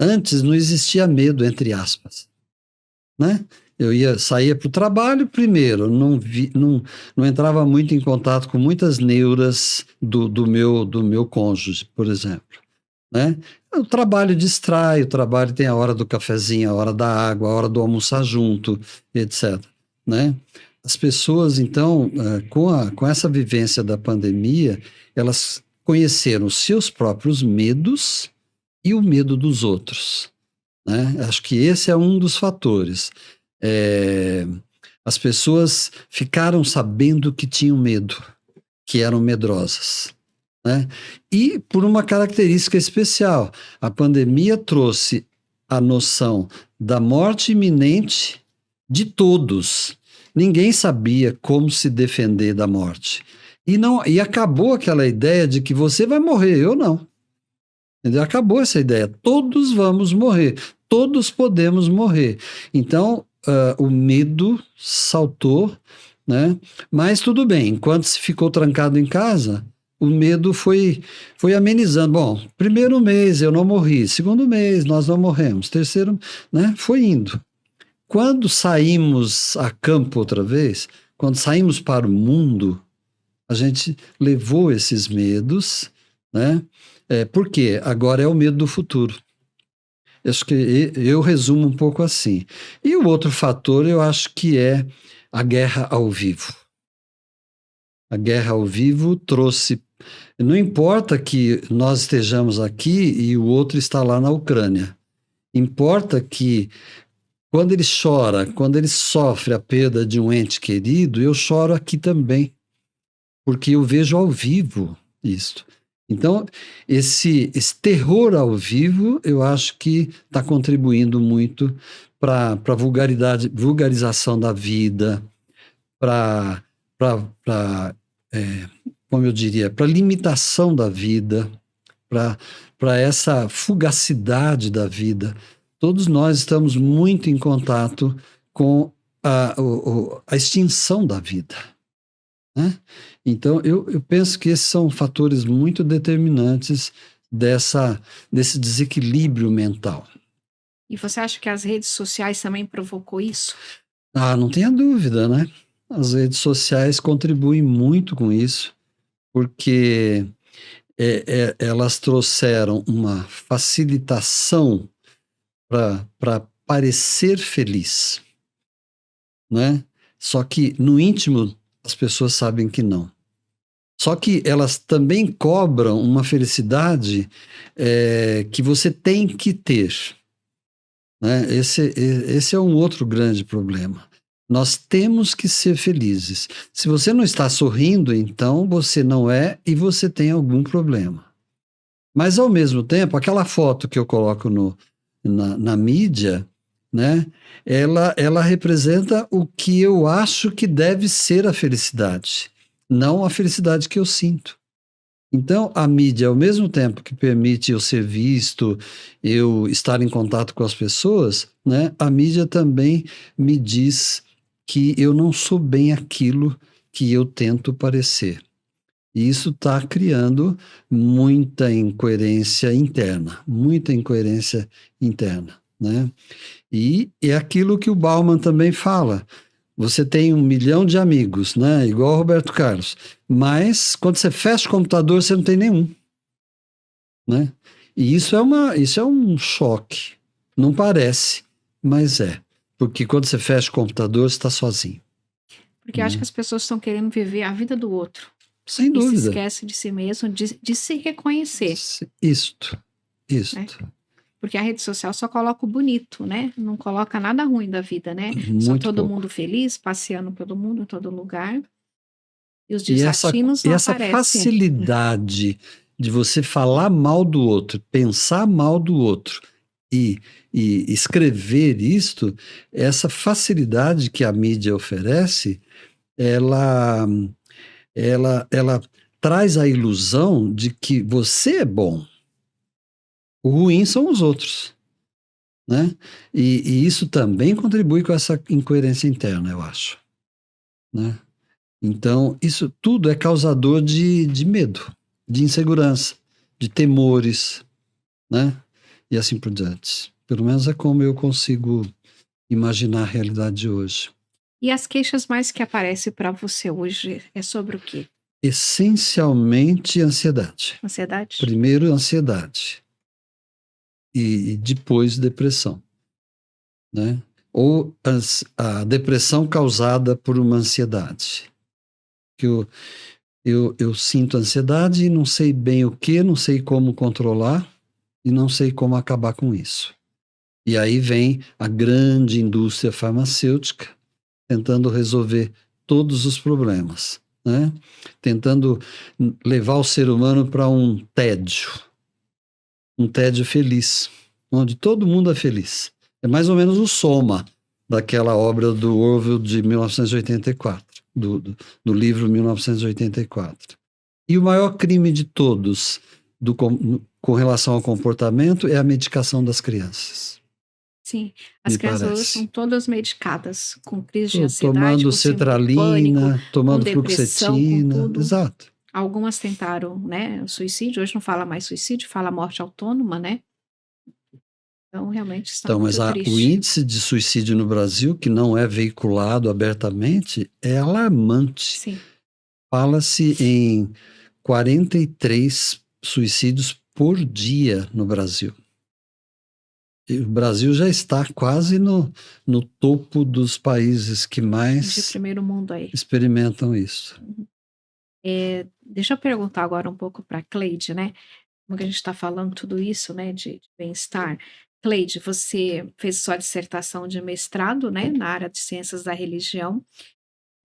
Antes não existia medo, entre aspas, né? Eu saía para o trabalho primeiro, não entrava muito em contato com muitas neuras do meu cônjuge, por exemplo, né? O trabalho distrai, o trabalho tem a hora do cafezinho, a hora da água, a hora do almoçar junto, etc., né? As pessoas, então, com essa vivência da pandemia, elas conheceram os seus próprios medos e o medo dos outros, né? Acho que esse é um dos fatores. As pessoas ficaram sabendo que tinham medo, que eram medrosas, né? E por uma característica especial, a pandemia trouxe a noção da morte iminente de todos. Ninguém sabia como se defender da morte. E acabou aquela ideia de que você vai morrer, eu não. Entendeu? Acabou essa ideia. Todos vamos morrer. Todos podemos morrer. Então, o medo saltou, né? Mas tudo bem. Enquanto se ficou trancado em casa, o medo foi amenizando. Bom, primeiro mês eu não morri. Segundo mês nós não morremos. Terceiro, né? Foi indo. Quando saímos a campo outra vez, quando saímos para o mundo, a gente levou esses medos, né? Por quê? Agora é o medo do futuro. Acho que eu resumo um pouco assim. E o outro fator, eu acho que é a guerra ao vivo. A guerra ao vivo trouxe... Não importa que nós estejamos aqui e o outro está lá na Ucrânia. Importa que quando ele chora, quando ele sofre a perda de um ente querido, eu choro aqui também. Porque eu vejo ao vivo isso. Então, esse terror ao vivo, eu acho que está contribuindo muito para a vulgarização da vida, como eu diria, para a limitação da vida, para essa fugacidade da vida. Todos nós estamos muito em contato com a extinção da vida, né? Então, eu penso que esses são fatores muito determinantes desse desequilíbrio mental. E você acha que as redes sociais também provocou isso? Não tenha dúvida, né? As redes sociais contribuem muito com isso, porque elas trouxeram uma facilitação para parecer feliz, né? Só que no íntimo as pessoas sabem que não. Só que elas também cobram uma felicidade que você tem que ter, né? Esse é um outro grande problema. Nós temos que ser felizes. Se você não está sorrindo, então você não é e você tem algum problema. Mas, ao mesmo tempo, aquela foto que eu coloco na mídia, né, ela representa o que eu acho que deve ser a felicidade, não a felicidade que eu sinto. Então, a mídia, ao mesmo tempo que permite eu ser visto, eu estar em contato com as pessoas, né, a mídia também me diz que eu não sou bem aquilo que eu tento parecer. E isso está criando muita incoerência interna, né? E é aquilo que o Bauman também fala. Você tem 1 milhão de amigos, né? Igual o Roberto Carlos. Mas quando você fecha o computador, você não tem nenhum, né? E isso é um choque. Não parece, mas é. Porque quando você fecha o computador, você está sozinho. Porque eu acho que as pessoas estão querendo viver a vida do outro. Sem E se dúvida. esquece de si mesmo, de se reconhecer. Isto. Isso. né? Porque a rede social só coloca o bonito, né? Não coloca nada ruim da vida, né? Só Muito todo pouco. mundo feliz, passeando pelo mundo, em todo lugar. E os E essa, desatinos e não essa aparecem. facilidade de você falar mal do outro, pensar mal do outro e, e escrever isto, essa facilidade que a mídia oferece, ela traz a ilusão de que você é bom. O ruim são os outros, né? E isso também contribui com essa incoerência interna, eu acho, né? Então, isso tudo é causador de medo, de insegurança, de temores, né? E assim por diante. Pelo menos é como eu consigo imaginar a realidade de hoje. E as queixas mais que aparecem para você hoje é sobre o quê? Essencialmente ansiedade. Ansiedade? Primeiro, ansiedade. E depois, depressão, né? Ou a depressão causada por uma ansiedade. Que eu sinto ansiedade e não sei bem o que, não sei como controlar e não sei como acabar com isso. E aí vem a grande indústria farmacêutica tentando resolver todos os problemas, né? Tentando levar o ser humano para um tédio feliz, onde todo mundo é feliz. É mais ou menos o Soma daquela obra do Orwell de 1984, do livro 1984. E o maior crime de todos com relação ao comportamento é a medicação das crianças. Sim, as Me crianças hoje parece. são todas medicadas, com crise de ansiedade, Tomando com síndrome do pânico, sertralina, com tomando depressão, com fluoxetina. tudo. Exato. Algumas tentaram, né, o suicídio, hoje não fala mais suicídio, fala morte autônoma, né? Então, realmente está Então, muito mas o triste. índice de suicídio no Brasil, que não é veiculado abertamente, é alarmante. Sim, Fala-se em 43 suicídios por dia no Brasil. E o Brasil já está quase no topo dos países que de mais primeiro mundo aí. experimentam isso. Deixa eu perguntar agora um pouco para a Cleide, né? Como que a gente está falando tudo isso, né, de bem-estar. Cleide, você fez sua dissertação de mestrado, né, na área de ciências da religião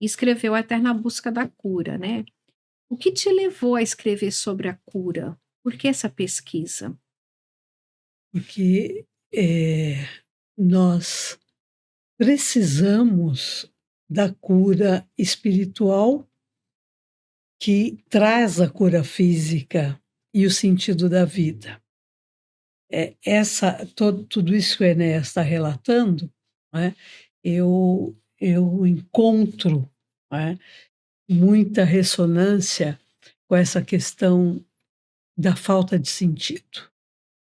e escreveu A Eterna Busca da Cura, né? O que te levou a escrever sobre a cura? Por que essa pesquisa? Porque nós precisamos da cura espiritual que traz a cura física e o sentido da vida. Tudo isso que o Enéas está relatando, né, eu encontro, né, muita ressonância com essa questão da falta de sentido,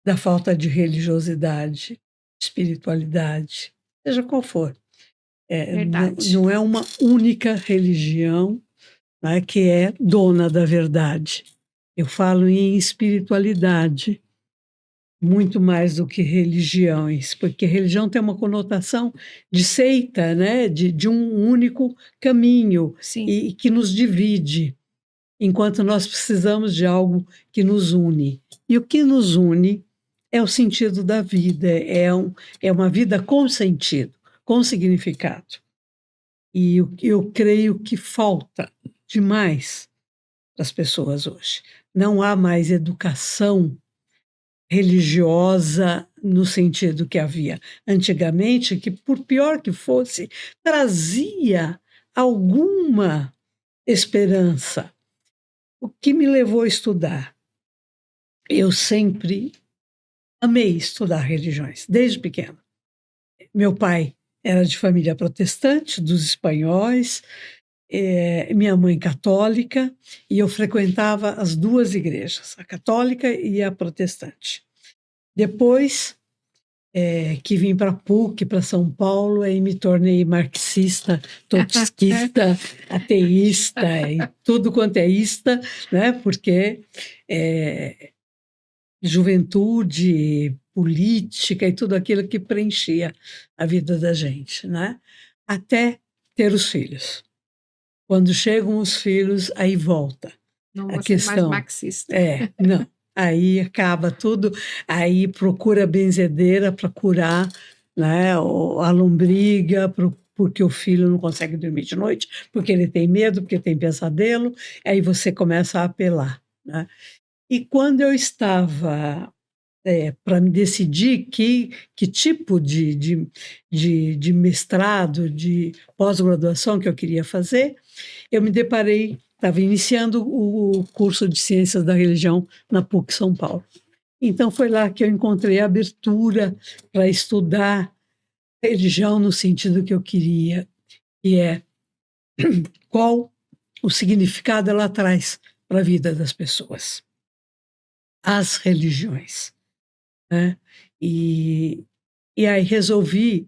da falta de religiosidade, espiritualidade, seja qual for. Verdade. Não é uma única religião, né, que é dona da verdade. Eu falo em espiritualidade, muito mais do que religiões, porque religião tem uma conotação de seita, né, de um único caminho Sim, e que nos divide, enquanto nós precisamos de algo que nos une. E o que nos une é o sentido da vida, é uma vida com sentido, com significado. E eu creio que falta demais para as pessoas hoje. Não há mais educação religiosa no sentido que havia antigamente, que, por pior que fosse, trazia alguma esperança. O que me levou a estudar? Eu sempre amei estudar religiões, desde pequena. Meu pai era de família protestante, dos espanhóis, minha mãe católica, e eu frequentava as duas igrejas, a católica e a protestante. Depois que vim para a PUC, para São Paulo, aí me tornei marxista, trotskista, ateísta e tudo quanto é ista, né? Porque juventude, política e tudo aquilo que preenchia a vida da gente, né? Até ter os filhos. Quando chegam os filhos, aí volta não a vou ser mais questão. marxista. Não. Aí acaba tudo, aí procura a benzedeira para curar, né, a lombriga, porque o filho não consegue dormir de noite, porque ele tem medo, porque tem pesadelo, aí você começa a apelar, né? E quando eu estava para me decidir que tipo de mestrado, de pós-graduação que eu queria fazer, eu me deparei, estava iniciando o curso de Ciências da Religião na PUC São Paulo. Então foi lá que eu encontrei a abertura para estudar religião no sentido que eu queria, que é qual o significado ela traz para a vida das pessoas, as religiões, né? E, e aí resolvi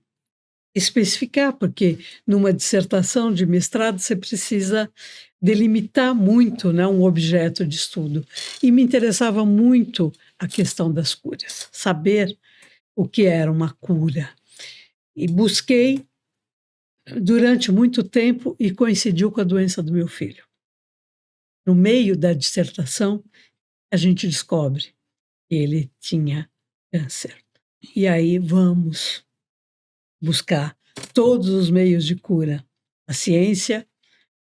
especificar, porque numa dissertação de mestrado você precisa delimitar muito, né, um objeto de estudo. E me interessava muito a questão das curas, saber o que era uma cura. E busquei durante muito tempo e coincidiu com a doença do meu filho. No meio da dissertação, a gente descobre que ele tinha câncer. E aí vamos buscar todos os meios de cura, a ciência,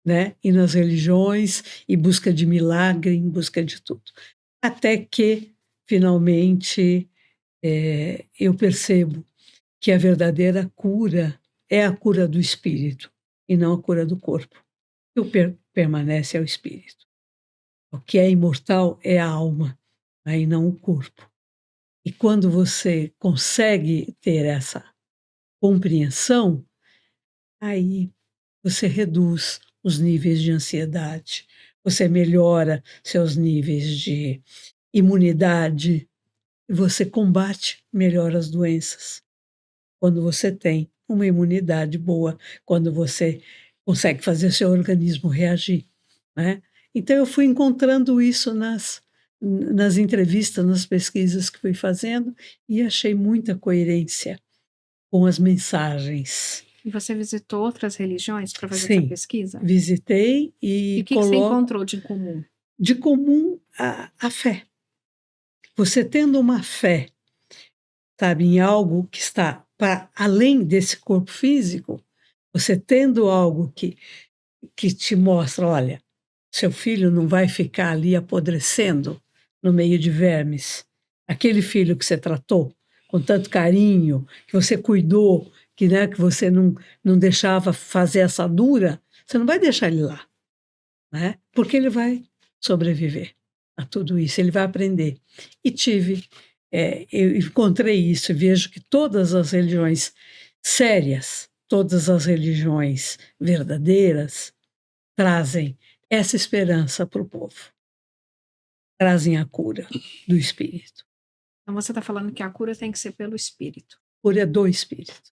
né, e nas religiões, em busca de milagre, em busca de tudo. Até que, finalmente, eu percebo que a verdadeira cura é a cura do espírito e não a cura do corpo. O que permanece é o espírito. O que é imortal é a alma, aí não o corpo. E quando você consegue ter essa compreensão, aí você reduz os níveis de ansiedade, você melhora seus níveis de imunidade, e você combate melhor as doenças. Quando você tem uma imunidade boa, quando você consegue fazer seu organismo reagir, né? Então eu fui encontrando isso nas entrevistas, nas pesquisas que fui fazendo e achei muita coerência com as mensagens. E você visitou outras religiões para fazer essa Sim, pesquisa? visitei E e o que você coloco encontrou de comum? de comum a fé. Você tendo uma fé, sabe, em algo que está para além desse corpo físico, você tendo algo que te mostra, olha, seu filho não vai ficar ali apodrecendo no meio de vermes. Aquele filho que você tratou com tanto carinho, que você cuidou, que, né, que você não deixava fazer assadura, você não vai deixar ele lá, né? Porque ele vai sobreviver a tudo isso, ele vai aprender. E eu encontrei isso, vejo que todas as religiões sérias, todas as religiões verdadeiras, trazem essa esperança para o povo, trazem a cura do espírito. Então você está falando que a cura tem que ser pelo espírito. Cura do espírito.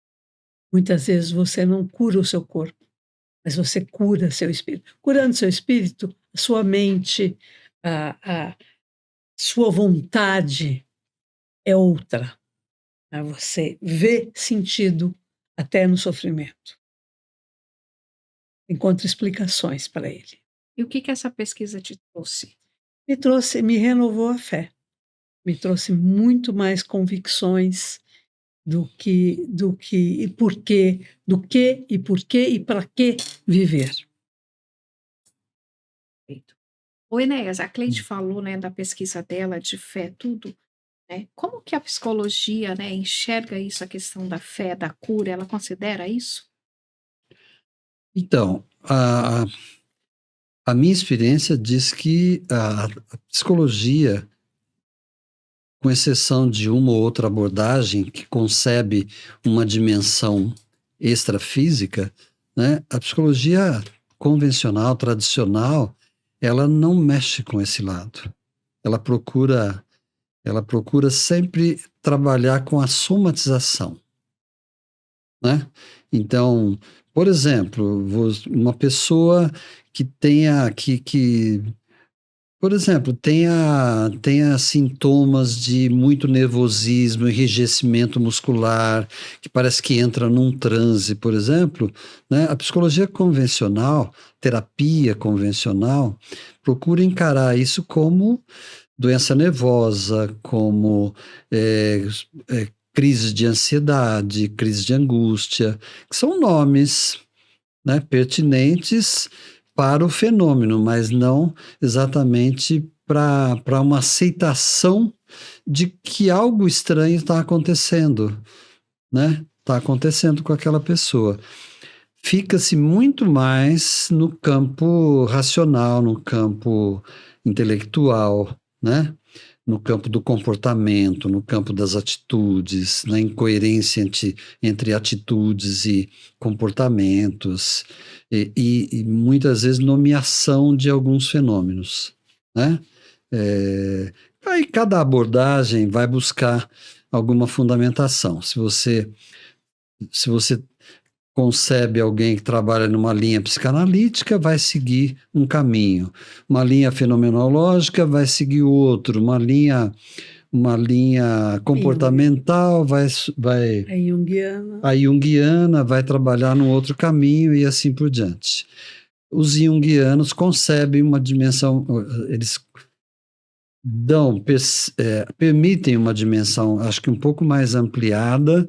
Muitas vezes você não cura o seu corpo, mas você cura seu espírito. Curando seu espírito, a sua mente, a sua vontade é outra. Você vê sentido até no sofrimento. Encontra explicações para ele. E o que essa pesquisa te trouxe? Me renovou a fé. Me trouxe muito mais convicções do que e porquê, do que e porquê e para que viver. Perfeito. O Enéas, a Cleide falou, né, da pesquisa dela, de fé, tudo, né? Como que a psicologia, né, enxerga isso, a questão da fé, da cura, ela considera isso? Então, a minha experiência diz que a psicologia, com exceção de uma ou outra abordagem que concebe uma dimensão extrafísica, né, a psicologia convencional, tradicional, ela não mexe com esse lado. Ela procura sempre trabalhar com a somatização, né? Então, por exemplo, uma pessoa que tenha por exemplo, tenha sintomas de muito nervosismo, enrijecimento muscular, que parece que entra num transe, por exemplo, né? A psicologia convencional, terapia convencional, procura encarar isso como doença nervosa, como crise de ansiedade, crise de angústia, que são nomes, né, pertinentes para o fenômeno, mas não exatamente para uma aceitação de que algo estranho está acontecendo, né? Está acontecendo com aquela pessoa. Fica-se muito mais no campo racional, no campo intelectual, né? No campo do comportamento, no campo das atitudes, na incoerência entre atitudes e comportamentos, e muitas vezes nomeação de alguns fenômenos, né? Aí cada abordagem vai buscar alguma fundamentação. Se você concebe alguém que trabalha numa linha psicanalítica, vai seguir um caminho. Uma linha fenomenológica vai seguir outro. Uma linha comportamental vai a junguiana vai trabalhar num outro caminho e assim por diante. Os junguianos concebem uma dimensão, eles permitem uma dimensão, acho que um pouco mais ampliada,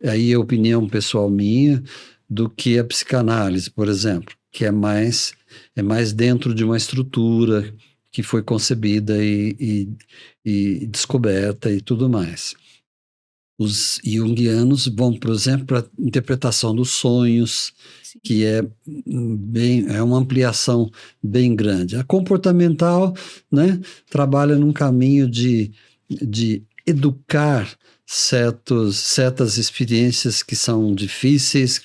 aí é opinião pessoal minha, do que a psicanálise, por exemplo, que é mais dentro de uma estrutura que foi concebida e descoberta e tudo mais. Os junguianos vão, por exemplo, para a interpretação dos sonhos, sim, que é uma ampliação bem grande. A comportamental, né, trabalha num caminho de educar certas experiências que são difíceis,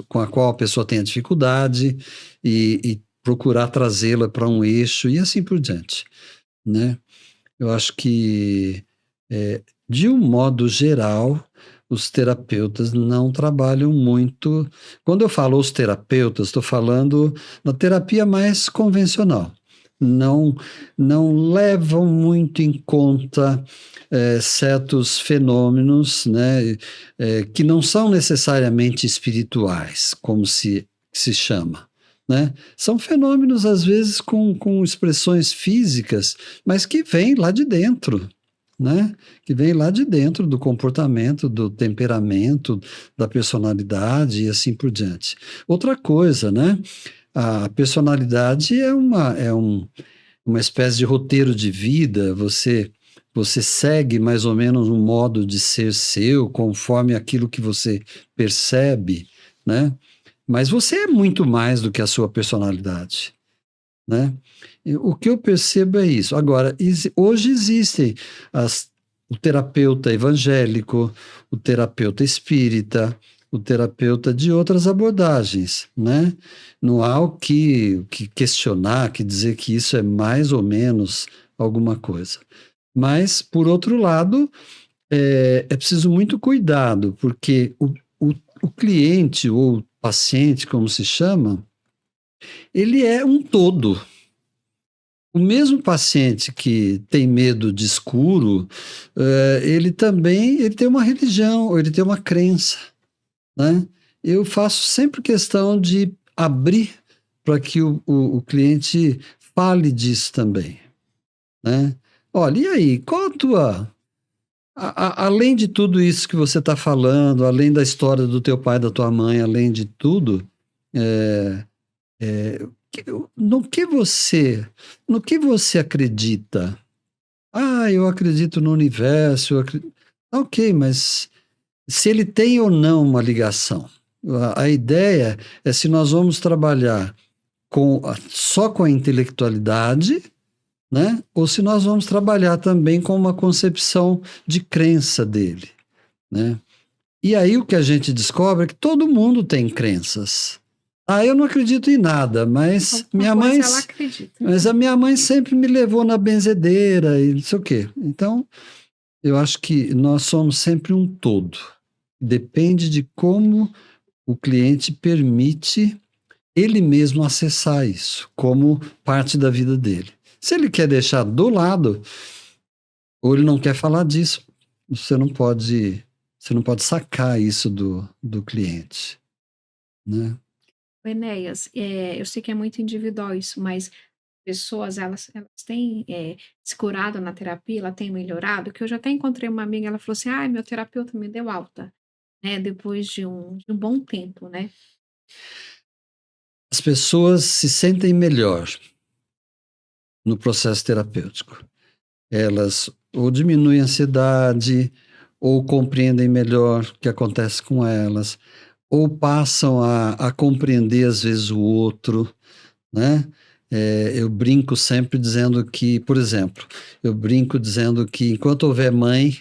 com a qual a pessoa tem a dificuldade, e procurar trazê-la para um eixo e assim por diante, né? Eu acho que, de um modo geral, os terapeutas não trabalham muito. Quando eu falo os terapeutas, estou falando da terapia mais convencional. Não levam muito em conta certos fenômenos, né, que não são necessariamente espirituais, como se chama, né? São fenômenos, às vezes, com expressões físicas, mas que vêm lá de dentro, né? Que vem lá de dentro do comportamento, do temperamento, da personalidade e assim por diante. Outra coisa, né? A personalidade é uma espécie de roteiro de vida. Você segue mais ou menos um modo de ser seu, conforme aquilo que você percebe, né? Mas você é muito mais do que a sua personalidade, né? O que eu percebo é isso. Agora, hoje existem o terapeuta evangélico, o terapeuta espírita, o terapeuta de outras abordagens, né? Não há o que questionar, que dizer que isso é mais ou menos alguma coisa. Mas, por outro lado, é preciso muito cuidado, porque o cliente ou paciente, como se chama, ele é um todo. O mesmo paciente que tem medo de escuro, ele também tem uma religião, ou ele tem uma crença, né? Eu faço sempre questão de abrir para que o cliente fale disso também, né? Olha, e aí, qual a tua... além de tudo isso que você está falando, além da história do teu pai, da tua mãe, além de tudo, no que você acredita? Ah, eu acredito no universo. Ok, mas se ele tem ou não uma ligação? A ideia é se nós vamos trabalhar só com a intelectualidade, né? Ou se nós vamos trabalhar também com uma concepção de crença dele, né? E aí o que a gente descobre é que todo mundo tem crenças. Ah, eu não acredito em nada, mas ela acredita. Mas a minha mãe sempre me levou na benzedeira e não sei o quê. Então, eu acho que nós somos sempre um todo. Depende de como o cliente permite ele mesmo acessar isso, como parte da vida dele. Se ele quer deixar do lado, ou ele não quer falar disso, você não pode sacar isso do cliente, né? Enéas, eu sei que é muito individual isso, mas pessoas, elas têm se curado na terapia, ela tem melhorado, que eu já até encontrei uma amiga, ela falou assim, ai, meu terapeuta me deu alta, né, depois de um bom tempo, né? As pessoas se sentem melhor no processo terapêutico. Elas ou diminuem a ansiedade, ou compreendem melhor o que acontece com elas, ou passam a compreender, às vezes, o outro, né? Eu brinco sempre dizendo que, por exemplo, eu brinco dizendo que enquanto houver mãe,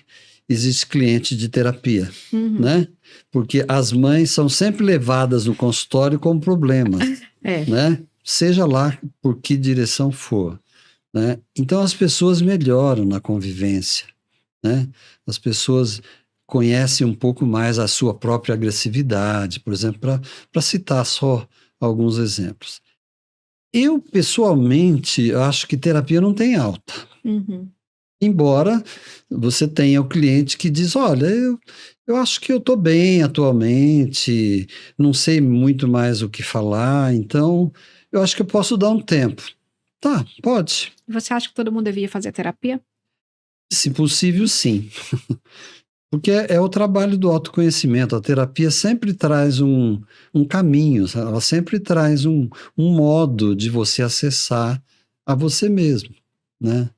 existe cliente de terapia, Uhum. né? Porque as mães são sempre levadas no consultório com problemas, É, né? Seja lá por que direção for, né? Então as pessoas melhoram na convivência, né? As pessoas conhecem um pouco mais a sua própria agressividade, por exemplo, para citar só alguns exemplos. Eu, pessoalmente, acho que terapia não tem alta. uhum. Embora você tenha o cliente que diz, olha, eu acho que eu estou bem atualmente, não sei muito mais o que falar, então eu acho que eu posso dar um tempo. Tá, pode. Você acha que todo mundo devia fazer terapia? Se possível, sim. Porque é o trabalho do autoconhecimento. A terapia sempre traz um caminho, sabe? Ela sempre traz um modo de você acessar a você mesmo, né?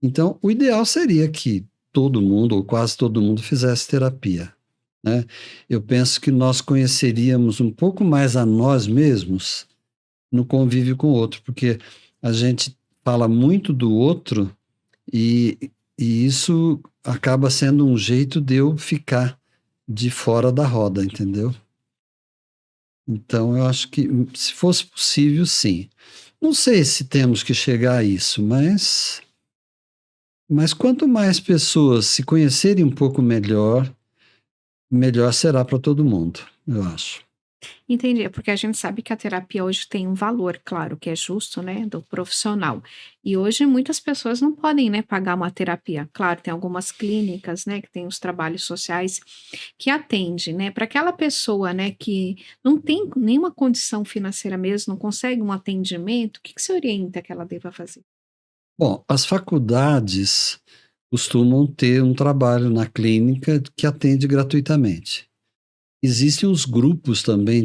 Então, o ideal seria que todo mundo, ou quase todo mundo, fizesse terapia, né? Eu penso que nós conheceríamos um pouco mais a nós mesmos no convívio com o outro, porque a gente fala muito do outro e isso acaba sendo um jeito de eu ficar de fora da roda, entendeu? Então, eu acho que se fosse possível, sim. Não sei se temos que chegar a isso, mas quanto mais pessoas se conhecerem um pouco melhor, melhor será para todo mundo, eu acho. Entendi, é porque a gente sabe que a terapia hoje tem um valor, claro, que é justo, né, do profissional. E hoje muitas pessoas não podem, né, pagar uma terapia. Claro, tem algumas clínicas, né, que tem os trabalhos sociais que atende, né, para aquela pessoa, né, que não tem nenhuma condição financeira mesmo, não consegue um atendimento, o que que você orienta que ela deva fazer? Bom, as faculdades costumam ter um trabalho na clínica que atende gratuitamente. Existem os grupos também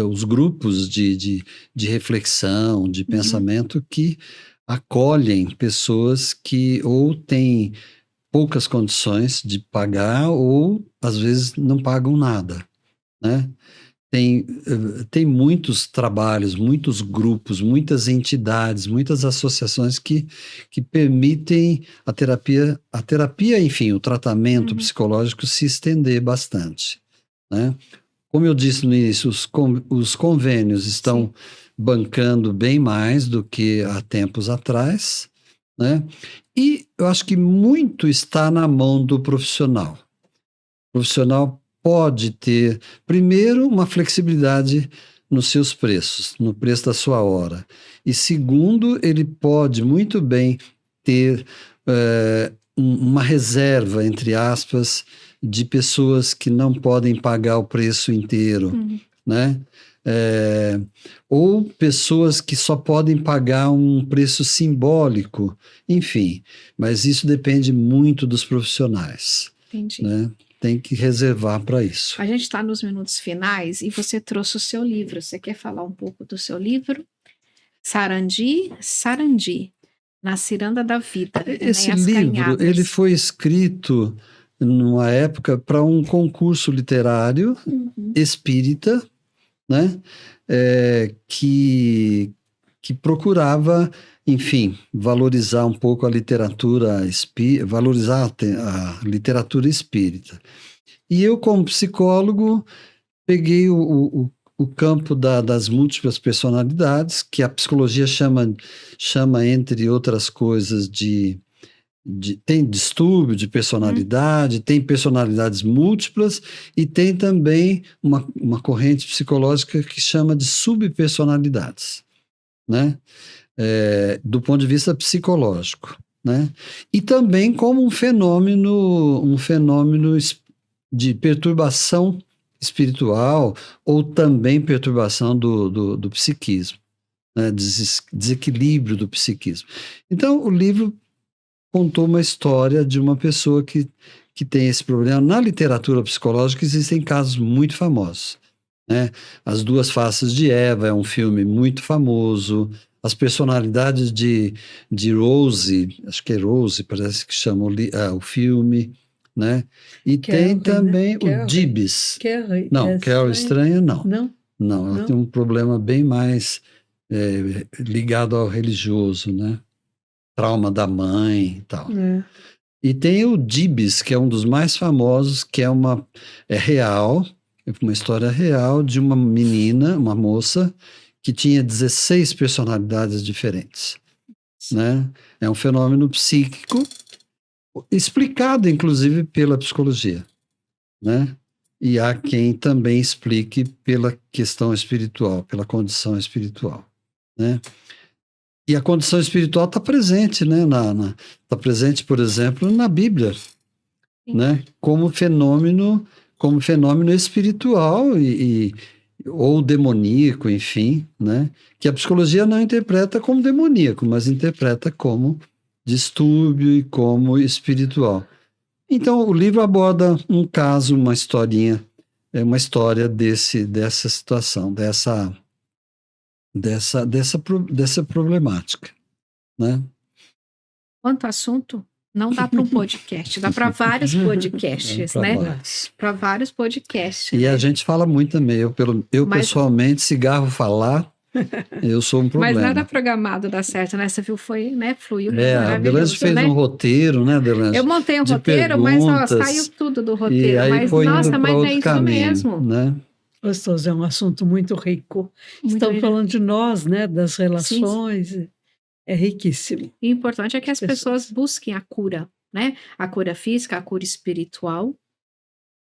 os grupos de reflexão, de Uhum, pensamento que acolhem pessoas que ou têm poucas condições de pagar ou às vezes não pagam nada, né? Tem muitos trabalhos, muitos grupos, muitas entidades, muitas associações que permitem a terapia, enfim, o tratamento uhum, psicológico se estender bastante, né? Como eu disse no início, os convênios sim, estão bancando bem mais do que há tempos atrás, né? E eu acho que muito está na mão do profissional. O profissional pode ter, primeiro, uma flexibilidade nos seus preços, no preço da sua hora. E segundo, ele pode muito bem ter uma reserva, entre aspas, de pessoas que não podem pagar o preço inteiro, uhum. né? É, ou pessoas que só podem pagar um preço simbólico, enfim, mas isso depende muito dos profissionais, Entendi. né? Tem que reservar para isso. A gente está nos minutos finais e você trouxe o seu livro. Você quer falar um pouco do seu livro? Sarandi, Sarandi, na ciranda da vida, né, Esse as livro, ele canhadas. foi escrito numa época para um concurso literário Uhum, espírita, né? Que procurava, enfim, valorizar um pouco a literatura valorizar a literatura espírita. E eu, como psicólogo, peguei o campo das múltiplas personalidades, que a psicologia chama entre outras coisas, tem distúrbio de uhum, personalidade, tem personalidades múltiplas e tem também uma corrente psicológica que chama de subpersonalidades, né? Do ponto de vista psicológico, né? E também como um fenômeno de perturbação espiritual ou também perturbação do psiquismo, né, desequilíbrio do psiquismo. Então, o livro contou uma história de uma pessoa que tem esse problema. Na literatura psicológica existem casos muito famosos, né? As Duas Faces de Eva é um filme muito famoso. As personalidades de Rose, acho que é Rose, parece que chama o filme, né? E tem também o Gibbs. Não, Carol Estranha, não. Não, ela tem um problema bem mais ligado ao religioso, né? Trauma da mãe e tal. E tem o Gibbs, que é um dos mais famosos, que é real, é uma história real de uma menina, uma moça, que tinha 16 personalidades diferentes, né? É um fenômeno psíquico explicado, inclusive, pela psicologia, né? E há quem também explique pela questão espiritual, pela condição espiritual, né? E a condição espiritual está presente, né? Está presente, por exemplo, na Bíblia, né? Como fenômeno espiritual ou demoníaco, enfim, né? Que a psicologia não interpreta como demoníaco, mas interpreta como distúrbio e como espiritual. Então, o livro aborda um caso, uma historinha, uma história dessa situação, dessa problemática, né? Quanto assunto, não dá para um podcast, dá para vários podcasts, né? Para vários podcasts. E a gente fala muito também. Eu pessoalmente, cigarro falar, eu sou um problema. Mas nada programado dá certo, né? Você viu, foi, né? Fluiu. A Delange fez um roteiro, né, Delange? Eu montei um roteiro, mas saiu tudo do roteiro. E aí mas foi nossa, mas é isso caminho, mesmo. Né? Gostoso, é um assunto muito rico. Estamos falando de nós, né? Das relações. Sim. É riquíssimo. E o importante é que as pessoas busquem a cura, né? A cura física, a cura espiritual,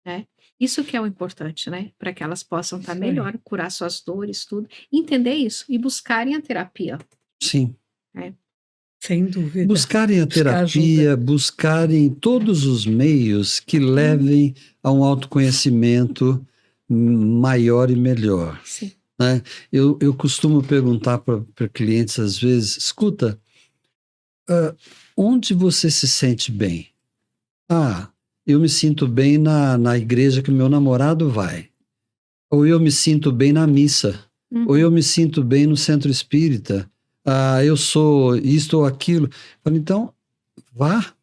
né? Isso que é o importante, né? Para que elas possam estar melhor, curar suas dores, tudo. Entender isso e buscarem a terapia. Sim. Sem dúvida. Buscarem a terapia, buscarem todos os meios que levem a um autoconhecimento maior e melhor. Sim. Né? Eu costumo perguntar para clientes às vezes, escuta, onde você se sente bem? Eu me sinto bem na igreja que meu namorado vai. Ou eu me sinto bem na missa. Ou eu me sinto bem no centro espírita. Eu sou isto ou aquilo. Eu falei, então, vá.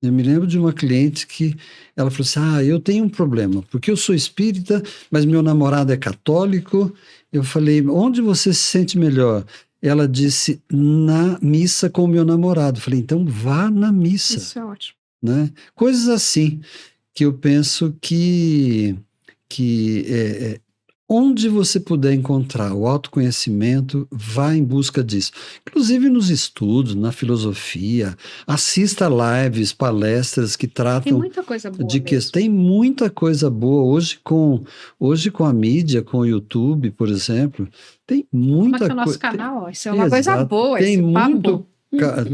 Eu me lembro de uma cliente que ela falou assim, eu tenho um problema, porque eu sou espírita, mas meu namorado é católico. Eu falei, onde você se sente melhor? Ela disse, na missa com o meu namorado. Eu falei, então vá na missa. Isso é ótimo. Né? Coisas assim que eu penso que onde você puder encontrar o autoconhecimento, vá em busca disso. Inclusive nos estudos, na filosofia, assista lives, palestras que tratam... Tem muita coisa boa Tem muita coisa boa. Hoje com a mídia, com o YouTube, por exemplo, tem muita coisa... Como é que é o nosso canal? Isso é uma coisa boa,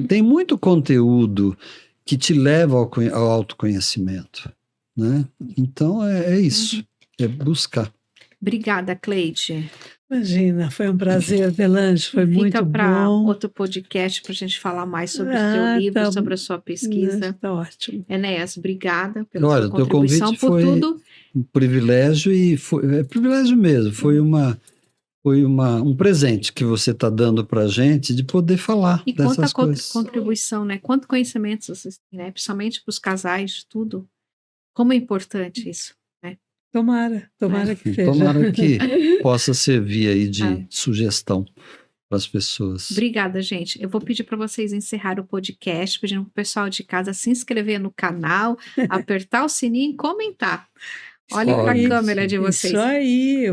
tem muito conteúdo que te leva ao autoconhecimento, né? Então é isso, é buscar. Obrigada, Cleide. Imagina, foi um prazer, Delange, foi muito bom. Fica para outro podcast para a gente falar mais sobre o seu livro, sobre a sua pesquisa. Está ótimo. Enéas, obrigada pela sua contribuição, teu convite foi tudo. Um privilégio é privilégio mesmo, foi um presente que você está dando para a gente de poder falar dessas coisas. E quanta contribuição, né? Quanto conhecimento vocês têm, né? Principalmente para os casais, de tudo. Como é importante isso, né? Tomara que seja. Tomara que possa servir aí de sugestão para as pessoas. Obrigada, gente. Eu vou pedir para vocês encerrar o podcast, pedindo para o pessoal de casa se inscrever no canal, apertar o sininho e comentar. Olhem para a câmera de vocês. Isso aí,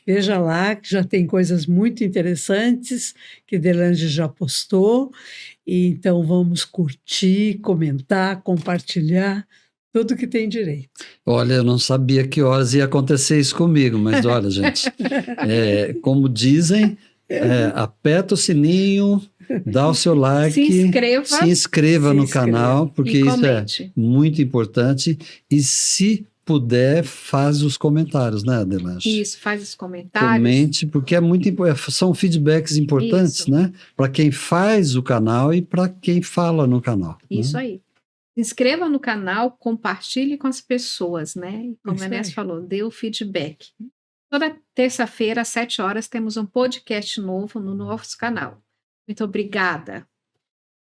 veja lá que já tem coisas muito interessantes que Delange já postou, e então vamos curtir, comentar, compartilhar tudo que tem direito. Olha, eu não sabia que horas ia acontecer isso comigo, mas olha, gente, como dizem, aperta o sininho, dá o seu like, se inscreva no canal, porque isso é muito importante, e se puder, faz os comentários, né, Adelanche? Isso, faz os comentários. Comente, porque é muito são feedbacks importantes, Isso. né? Para quem faz o canal e para quem fala no canal. Isso né? aí. Se inscreva no canal, compartilhe com as pessoas, né? E como Isso a Inês aí. falou, dê o feedback. Toda terça-feira, às 7 horas, temos um podcast novo no nosso canal. Muito obrigada.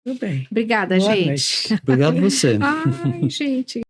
Tudo bem. Obrigada, Boa gente. noite. Obrigado você. Ai, gente.